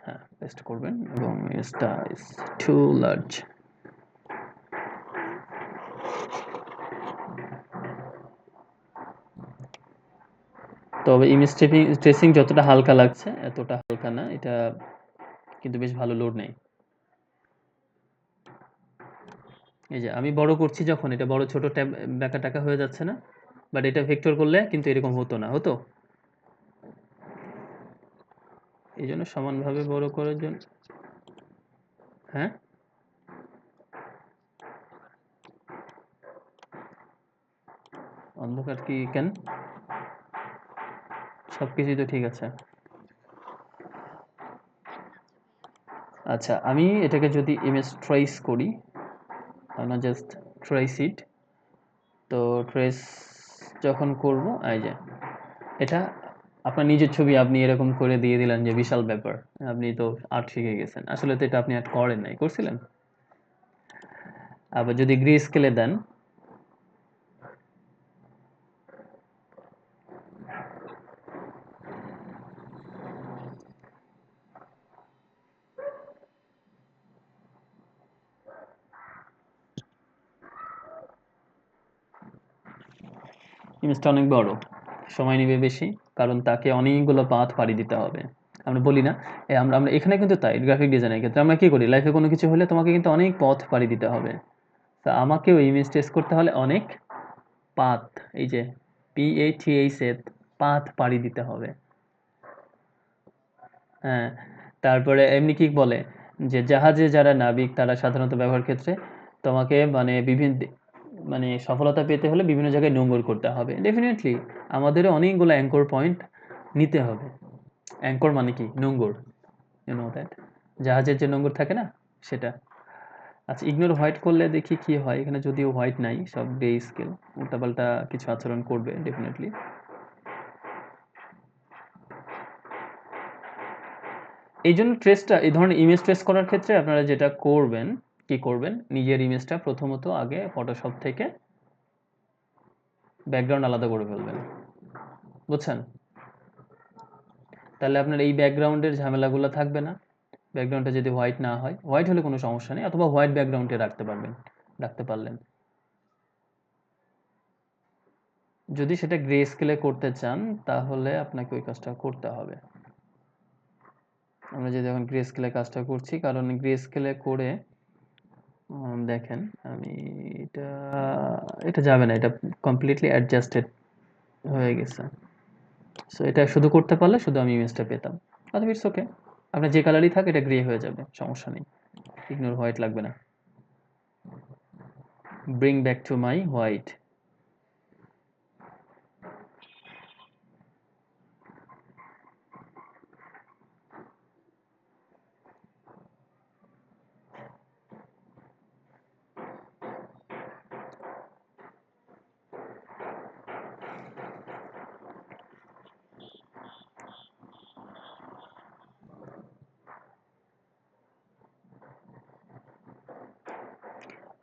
হ্যাঁ, পেস্ট করবেন, এবং এটা ইজ টু লার্জ। তবে ইমেজ ট্রেসিং যতটা হালকা লাগছে এতটা হালকা না, এটা কিন্তু বেশ ভালো লোড নেয়। এই যে আমি বড় করছি যখন, এটা বড় ছোট ট্যাব ব্যাকা টাকা হয়ে যাচ্ছে না, বাট এটা ভেক্টর করলে কিন্তু এরকম হতো না, হতো। এই জন্য সমানভাবে বড় করার জন্য, হ্যাঁ অন্ধকার কি কেন, সবকিছুই তো ঠিক আছে। আচ্ছা আমি এটাকে যদি ইমেজ ট্রেস করি, না জাস্ট ট্রেস ইট, তো ট্রেস যখন করব, এই যে এটা আপনার নিজের ছবি আপনি এরকম করে দিয়ে দিলেন, যে বিশাল ব্যাপার, আপনি তো আর্ট শিখে গেছেন। আসলে তো এটা আপনি আর্ট করেন নাই, করছিলেন। আবার যদি গ্রে স্কেলে দেন, ইমেজটা অনেক বড়, সময় নেবে বেশি, কারণ তাকে অনেকগুলো পাথ পাড়ি দিতে হবে। আমরা বলি না, আমরা আমরা এখানে কিন্তু তাই গ্রাফিক ডিজাইনের ক্ষেত্রে আমরা কি করি, লাইফে কোনো কিছু হলে তোমাকে কিন্তু অনেক পথ পাড়ি দিতে হবে। তা আমাকেও ইমেজ টেস্ট করতে হলে অনেক পাথ, এই যে PATH, পাথ পাড়ি দিতে হবে। হ্যাঁ, তারপরে এমনি কি বলে, যে জাহাজে যারা নাবিক তারা সাধারণত ব্যবহার ক্ষেত্রে তোমাকে মানে বিভিন্ন মানে সফলতা পেতে হলে বিভিন্ন জায়গায় নোঙর করতে হবে। ডেফিনেটলি আমাদেরও অনেকগুলো অ্যাঙ্কর পয়েন্ট নিতে হবে। অ্যাঙ্কর মানে কি, নোঙর, ইউ নো দ্যাট, জাহাজের যে নোঙর থাকে না, সেটা। আচ্ছা ইগনোর হোয়াইট করলে দেখি কি হয়, এখানে যদিও হোয়াইট নাই, সব গ্রে স্কেল, উল্টাপাল্টা কিছু আচরণ করবে ডেফিনেটলি। এই জন্য ট্রেসটা, এই ধরনের ইমেজ ট্রেস করার ক্ষেত্রে আপনারা যেটা করবেন, কি করবেন, নিজের ইমেজটা প্রথমত আগে ফটোশপ থেকে ব্যাকগ্রাউন্ড আলাদা করে ফেলবেন, বুঝছেন? তাহলে আপনার এই ব্যাকগ্রাউন্ডের ঝামেলাগুলো থাকবে না। ব্যাকগ্রাউন্ডটা যদি হোয়াইট না হয়, হোয়াইট হলে কোনো সমস্যা নেই, অথবা হোয়াইট ব্যাকগ্রাউন্ডে রাখতে পারলেন। যদি সেটা গ্রে স্কেলে করতে চান তাহলে আপনাকে ওই কাজটা করতে হবে। আমরা যদি এখন গ্রে স্কেলে কাজটা করছি, কারণ গ্রে স্কেলে করে দেখেন আমি এটা, এটা যাবে না, এটা কমপ্লিটলি অ্যাডজাস্টেড হয়ে গেছে। সো এটা শুধু করতে পারলে শুধু আমি ইমেজটা পেতাম। অথবা ইটস ওকে, আপনার যে কালারই থাক এটা গ্রে হয়ে যাবে, সমস্যা নেই, ইগনোর হোয়াইট লাগবে না। Bring back to my white.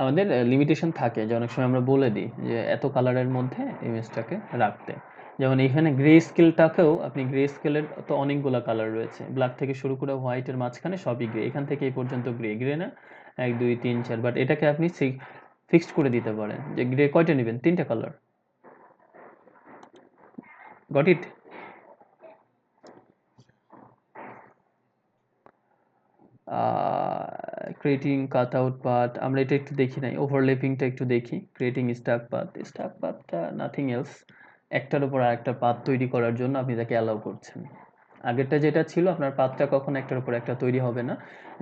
আমাদের লিমিটেশন থাকে যে অনেক সময় আমরা বলে দিই যে এত কালারের মধ্যে ইমেজটাকে রাখতে। যেমন এখানে গ্রে স্কেলটাকেও, আপনি গ্রে স্কেলের তো অনেকগুলো কালার রয়েছে, ব্ল্যাক থেকে শুরু করে হোয়াইটের মাঝখানে সবই গ্রে, এখান থেকে এই পর্যন্ত গ্রে, গ্রে না 1 2 3 4, বাট এটাকে আপনি ফিক্সড করে দিতে পারেন যে গ্রে কয়টা নেবেন, 3টা colour. Got it? Creating cut out path, আমরা এটা একটু দেখি নাই, ওভারল্যাপিংটা একটু দেখি। ক্রিয়েটিং স্টাক পাথটা নাথিং এলস, একটার উপর আরেকটা পাথ তৈরি করার জন্য আপনি তাকে অ্যালাউ করছেন। আগেরটা যেটা ছিল, আপনার পাথটা কখনো একটার উপর একটা তৈরি হবে না।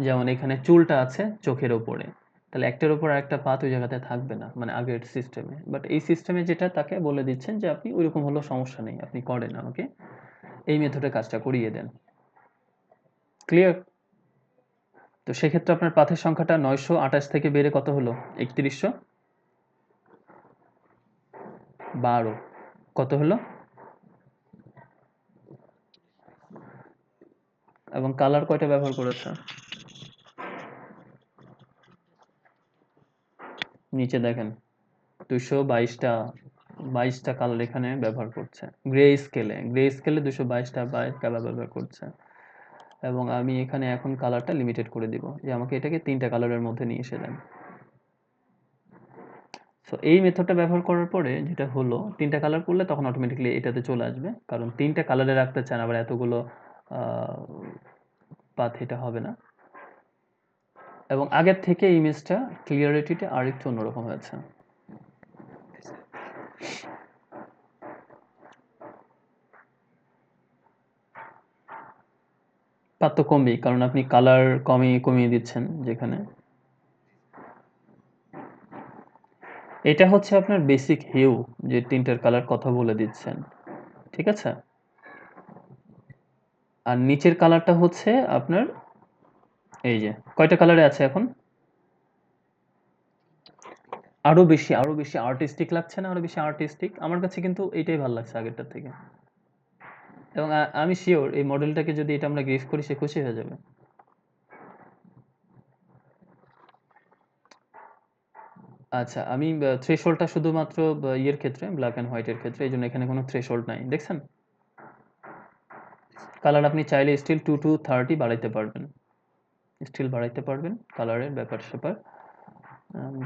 যেমন এখানে চুলটা আছে চোখের ওপরে, তাহলে একটার উপর আরেকটা পাথ ওই জায়গাতে থাকবে না, মানে আগের সিস্টেমে। বাট এই সিস্টেমে যেটা, তাকে বলে দিচ্ছেন যে আপনি ওইরকম হলেও সমস্যা নেই, আপনি করেন, আমাকে এই মেথডে কাজটা করিয়ে দেন। ক্লিয়ার? তো সেক্ষেত্রে আপনার পাথের সংখ্যাটা 928 থেকে বেড়ে কত হলো, 3112 কত হলো, এবং কালার কয়টা ব্যবহার করেছে, নিচে দেখেন 222টা, 22টা কালার এখানে ব্যবহার করছে গ্রে স্কেলে, 222টা কালার ব্যবহার করছে। এবং আমি এখানে এখন কালারটা লিমিটেড করে দিব, যে আমাকে এটাকে 3টা কালারের মধ্যে নিয়ে এসে দেন। সো এই মেথডটা ব্যবহার করার পরে যেটা হলো, 3টা কালার করলে তখন অটোমেটিক্যালি এটাতে চলে আসবে, কারণ 3টা কালারে রাখতে চান, আবার এতগুলো পাথ এটা হবে না। এবং আগের থেকে ইমেজটা ক্লিয়ারিটিটা আর একটু অন্যরকম হয়েছে। পাত তো কমবেই, কারণ আপনি কালার কমিয়ে দিচ্ছেন যেখানে। এটা হচ্ছে আপনার বেসিক হিউ, যে 3টার কালার কথা বলে দিচ্ছেন, ঠিক আছে? আর নিচের কালারটা হচ্ছে আপনার এই যে কয়টা কালারে আছে এখন? আরো বেশি আর্টিস্টিক লাগছে না? আরো বেশি আর্টিস্টিক। আমার কাছে কিন্তু এইটাই ভালো লাগছে আগেরটার থেকে। এবং আমি শিওর এই মডেলটাকে যদি এটা আমরা গ্রিফ করি, সে খুশি হয়ে যাবে। আচ্ছা, আমি থ্রেশহোল্ডটা শুধুমাত্র ইয়ের ক্ষেত্রে, ব্ল্যাক অ্যান্ড হোয়াইটের ক্ষেত্রে, এই জন্য এখানে কোনো থ্রেশহোল্ড নাই, দেখছেন? কালার আপনি চাইলে স্টিল 2 to 30 বাড়াইতে পারবেন, কালারের ব্যাপার-স্যাপার।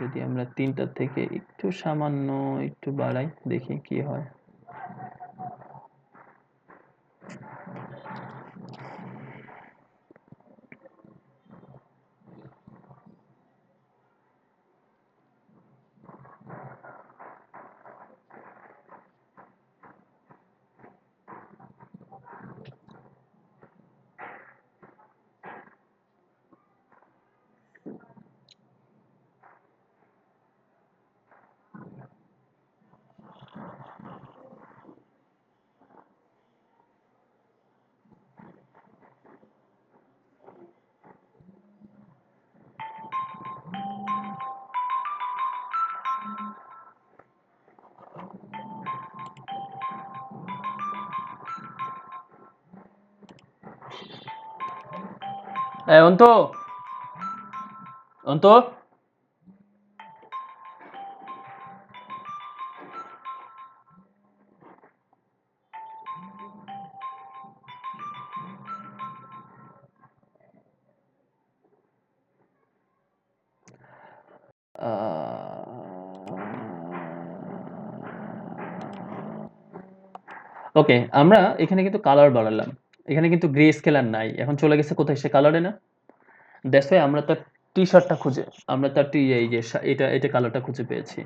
যদি আমরা 3টা থেকে একটু সামান্য একটু বাড়াই, দেখি কি হয়। অন্ত, অন্ত, ওকে, আমরা এখানে কিন্তু কালার বাড়ালাম, এখানে কিন্তু গ্রে স্কেলার নাই, এখন চলে গেছে কোথায়? সে কালারে না। দ্যাটস ওয়াই আমরা তার টি শার্টটা খুঁজে, আমরা তার এই যে এটা কালারটা খুঁজে পেয়েছি।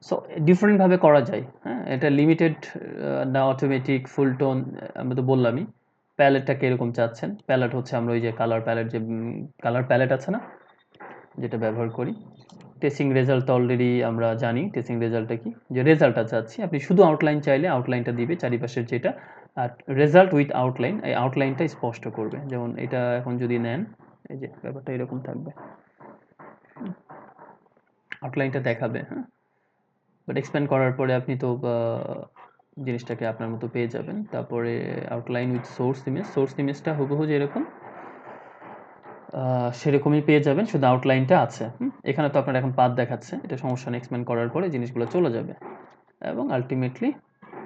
সো ডিফারেন্ট ভাবে করা যায়, হ্যাঁ? এটা লিমিটেড না অটোমেটিক ফুল টোন, আমরা তো বললামই। প্যালেটটা কিরকম চাচ্ছেন? প্যালেট হচ্ছে আমরা ওই যে কালার প্যালেট, যে কালার প্যালেট আছে না, যেটা ব্যবহার করি। টেস্টিং রেজাল্ট তো অলরেডি আমরা জানি, টেস্টিং রেজাল্টটা কি, যে রেজাল্টটা চাচ্ছি। আপনি শুধু আউটলাইন চাইলে আউটলাইনটা দিবে চারিপাশের যেটা, আর রেজাল্ট উইথ আউটলাইন, এই আউটলাইনটা স্পষ্ট করবে। যেমন এটা এখন যদি নেন, এই যে ব্যাপারটা এরকম থাকবে, আউটলাইনটা দেখাবে, হ্যাঁ? বাট এক্সপ্যান্ড করার পরে আপনি তো জিনিসটাকে আপনার মতো পেয়ে যাবেন। তারপরে আউটলাইন উইথ সোর্স ইমেজটা হুবহু যেরকম সেরকমই পেয়ে যাবেন, শুধু আউটলাইনটা আছে। এখানে তো আপনার এখন পাথ দেখাচ্ছে, এটা সমস্যা নেই, এক্সপ্যান্ড করার পরে জিনিসগুলো চলে যাবে। এবং আলটিমেটলি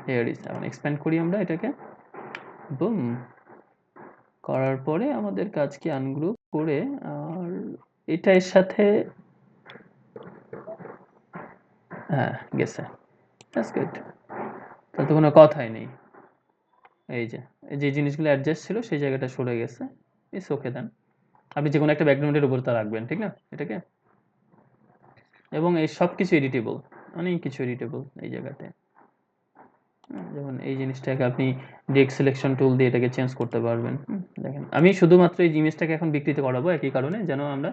হিয়ার ইজ, এখন এক্সপ্যান্ড করি আমরা এটাকে, বুম, করার পরে আমাদের কাজকে আনগ্রুপ করে, আর এটা এর সাথে, হ্যাঁ গেছে, দ্যাটস গুড, তাহলে তো কোনো কথাই নেই। এই যে যে জিনিসগুলো অ্যাডজাস্ট ছিল সেই জায়গাটা সরে গেছে, ইটস ওকে দেন। আপনি যে কোনো একটা ব্যাকগ্রাউন্ডের উপর তা রাখবেন, ঠিক না এটাকে? এবং এই সব কিছু এডিটেবল, অনেক কিছু এডিটেবল এই জায়গাতে। যেমন এই জিনিসটাকে আপনি ডিরেক্ট সিলেকশন টুল দিয়ে এটাকে চেঞ্জ করতে পারবেন। দেখেন, আমি শুধুমাত্র এই ইমেজটাকে এখন বিকৃত করাবো একই কারণে, যেন আমরা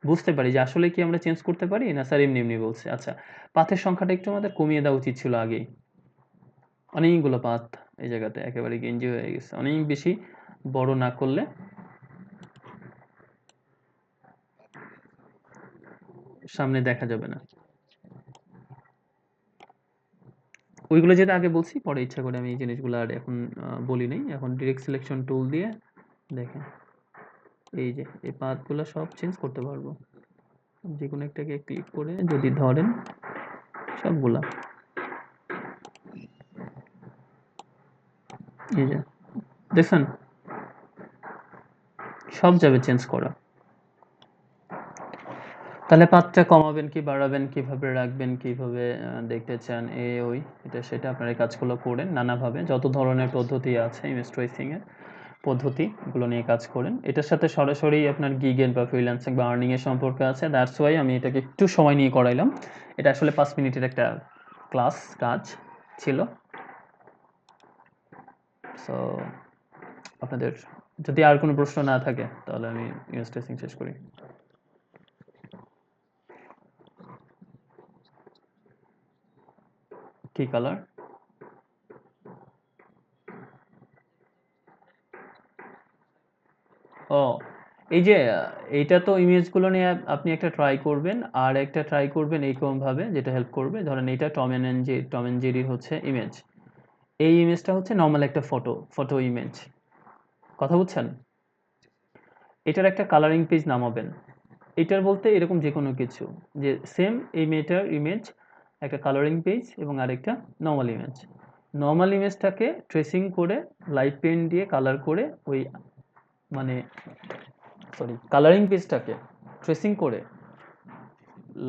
বুঝতে পারি যে আসলে কি আমরা চেঞ্জ করতে পারি, না স্যার এমনি এমনি বলছে। আচ্ছা, পাথের সংখ্যাটা একটু আমাদের কমিয়ে দেওয়া উচিত ছিল আগেই, অনেকগুলো পাথ এই জায়গাতে একেবারে গেঞ্জি হয়ে গেছে, অনেক বেশি বড় না করলে সামনে দেখা যাবে না। ওইগুলো যেটা আগে বলছি, পরে ইচ্ছা করে আমি এই জিনিসগুলো আর এখন বলি নাই। এখন ডিরেক্ট সিলেকশন টুল দিয়ে দেখেন, এই যে এই পাথগুলো সব চেঞ্জ করতে পারবো, যে কোনো একটাকে ক্লিক করে যদি ধরেন সবগুলা, এই যে দেখছেন, সব যাবে চেঞ্জ করা। তাহলে পাতটা কমাবেন কি বাড়াবেন, কিভাবে রাখবেন, কিভাবে দেখতে চান, ওই এটা সেটা আপনারা এই কাজগুলো করেন নানাভাবে। যত ধরনের পদ্ধতি আছে ইমেজ ট্রেসিং এর পদ্ধতি, এগুলো নিয়ে কাজ করেন। এটার সাথে সরাসরি আপনার গিগের বা ফ্রিল্যান্সিং বা আর্নিং এর সম্পর্ক আছে। দ্যাটস ওয়াই আমি এটাকে একটু সময় নিয়ে করাইলাম। এটা আসলে 5 মিনিটের একটা কাজ ছিল। সো আপনাদের যদি আর কোনো প্রশ্ন না থাকে তাহলে আমি ইমেজ ট্রেসিং শেষ করি। কি কালার? ও, এই যে এইটা তো ইমেজগুলো নিয়ে আপনি একটা ট্রাই করবেন, আর একটা ট্রাই করবেন এইরকমভাবে, যেটা হেল্প করবে। ধরেন এইটা টম অ্যান্ড জেরির হচ্ছে ইমেজ। এই ইমেজটা হচ্ছে নরমাল একটা ফটো ইমেজ। কথা বুঝছেন? এটার একটা কালারিং পেজ নামাবেন। এটার বলতে এরকম যে কোনো কিছু, যে সেম এই মেয়েটার ইমেজ, একটা কালারিং পেজ এবং আরেকটা নর্মাল ইমেজ। নর্মাল ইমেজটাকে ট্রেসিং করে লাইট পেন দিয়ে কালার করে ওই মানে কালারিং পেজটাকে ট্রেসিং করে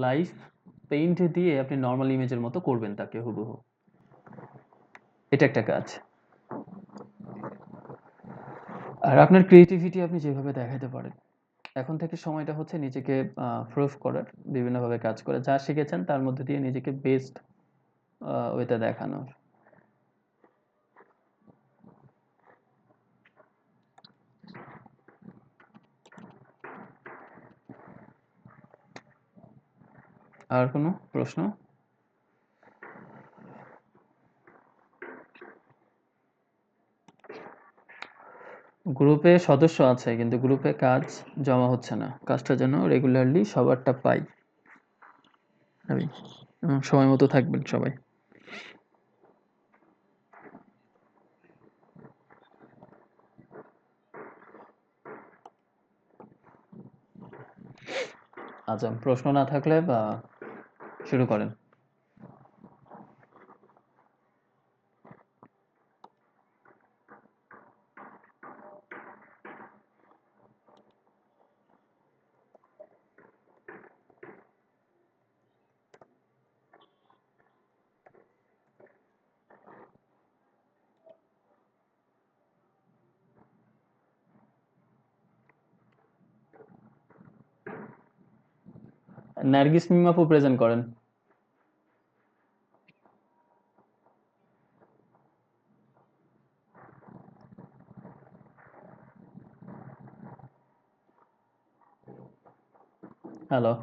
লাইভ পেইন্ট দিয়ে আপনি নর্মাল ইমেজের মতো করবেন তাকে হুবহু। এটা একটা কাজ। আর আপনার ক্রিয়েটিভিটি আপনি যেভাবে দেখাতে পারেন। এখন থেকে সময়টা হচ্ছে নিজেকে প্রুভ করার, বিভিন্নভাবে কাজ করে যা শিখেছেন তার মধ্যে দিয়ে নিজেকে বেস্ট ওয়েতে দেখানোর। আর কোনো প্রশ্ন? গ্রুপে সদস্য আছে কিন্তু গ্রুপে কাজ জমা হচ্ছে না। কাজটা যেন রেগুলারলি সবারটা পাই আমি। সময় মতো থাকবেন সবাই। আচ্ছা, প্রশ্ন না থাকলে বা শুরু করেন। নার্গিস মিম আপু প্রেজেন্ট করেন। হ্যালো।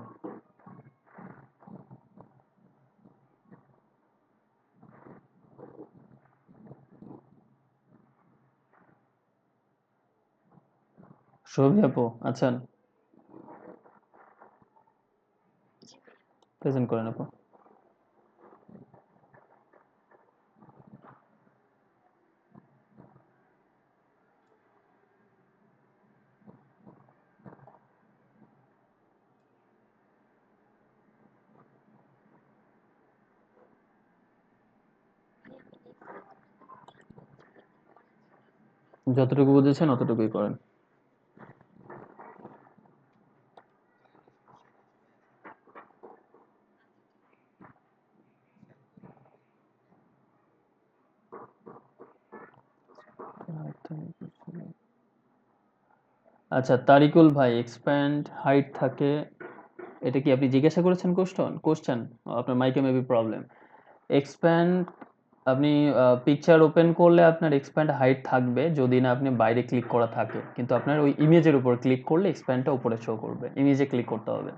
শোভি আপু আছেন? প্রেজেন্ট করেন আপু। যতটুকু বুঝেছেন অতটুকুই করেন। আচ্ছা, তারিকুল ভাই, এক্সপ্যান্ড হাইট থাকে, এটা কি আপনি জিজ্ঞাসা করেছেন? কোশ্চেন আপনার মাইকে মেবি প্রবলেম। এক্সপ্যান্ড, আপনি পিকচার ওপেন করলে আপনার এক্সপ্যান্ড হাইট থাকবে যদি না আপনি বাইরে ক্লিক করা থাকে, কিন্তু আপনার ওই ইমেজের উপর ক্লিক করলে এক্সপ্যান্ডটা উপরে শো করবে। ইমেজে ক্লিক করতে হবে।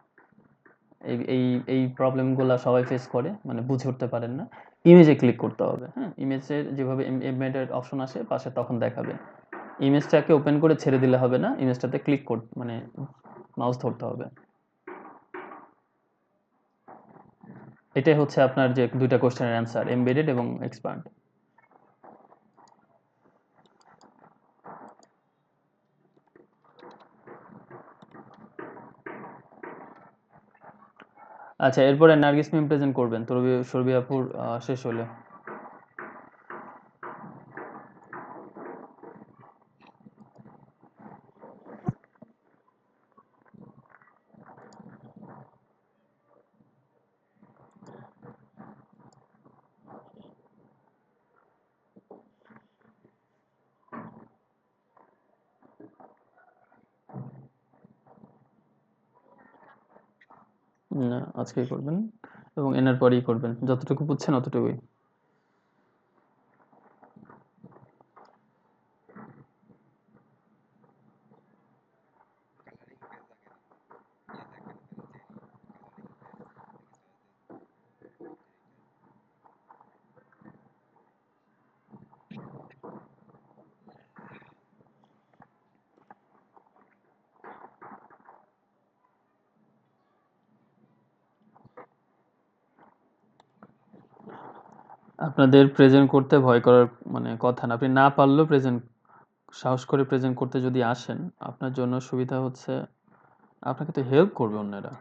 এই এই এই প্রবলেমগুলো সবাই ফেস করে, মানে বুঝে উঠতে পারেন না। ইমেজে ক্লিক করতে হবে। হ্যাঁ, ইমেজের যেভাবে এমবেডেড অপশন আসে পাশে তখন দেখাবে। ইমেজটাকে ওপেন করে ছেড়ে দিলে হবে না, ইমেজটাতে ক্লিক মানে মাউস ধরতে হবে। এটাই হচ্ছে আপনার যে দুইটা কোশ্চেনের অ্যান্সার, এমবেডেড এবং এক্সপান্ড। আচ্ছা, এরপরে নার্গিস মিম প্রেজেন্ট করবেন সুরভি আপুর শেষ হলে। না, আজকেই করবেন এবং এনার পরেই করবেন। যতটুকু বুঝছেন অতটুকুই। আপনাদের প্রেজেন্ট করতে ভয় করার মানে কথা না। আপনি না পারলেও সাহস করে প্রেজেন্ট করতে যদি আসেন, আপনার জন্য সুবিধা হচ্ছে আপনাকে তো হেল্প করবে অন্যেরা।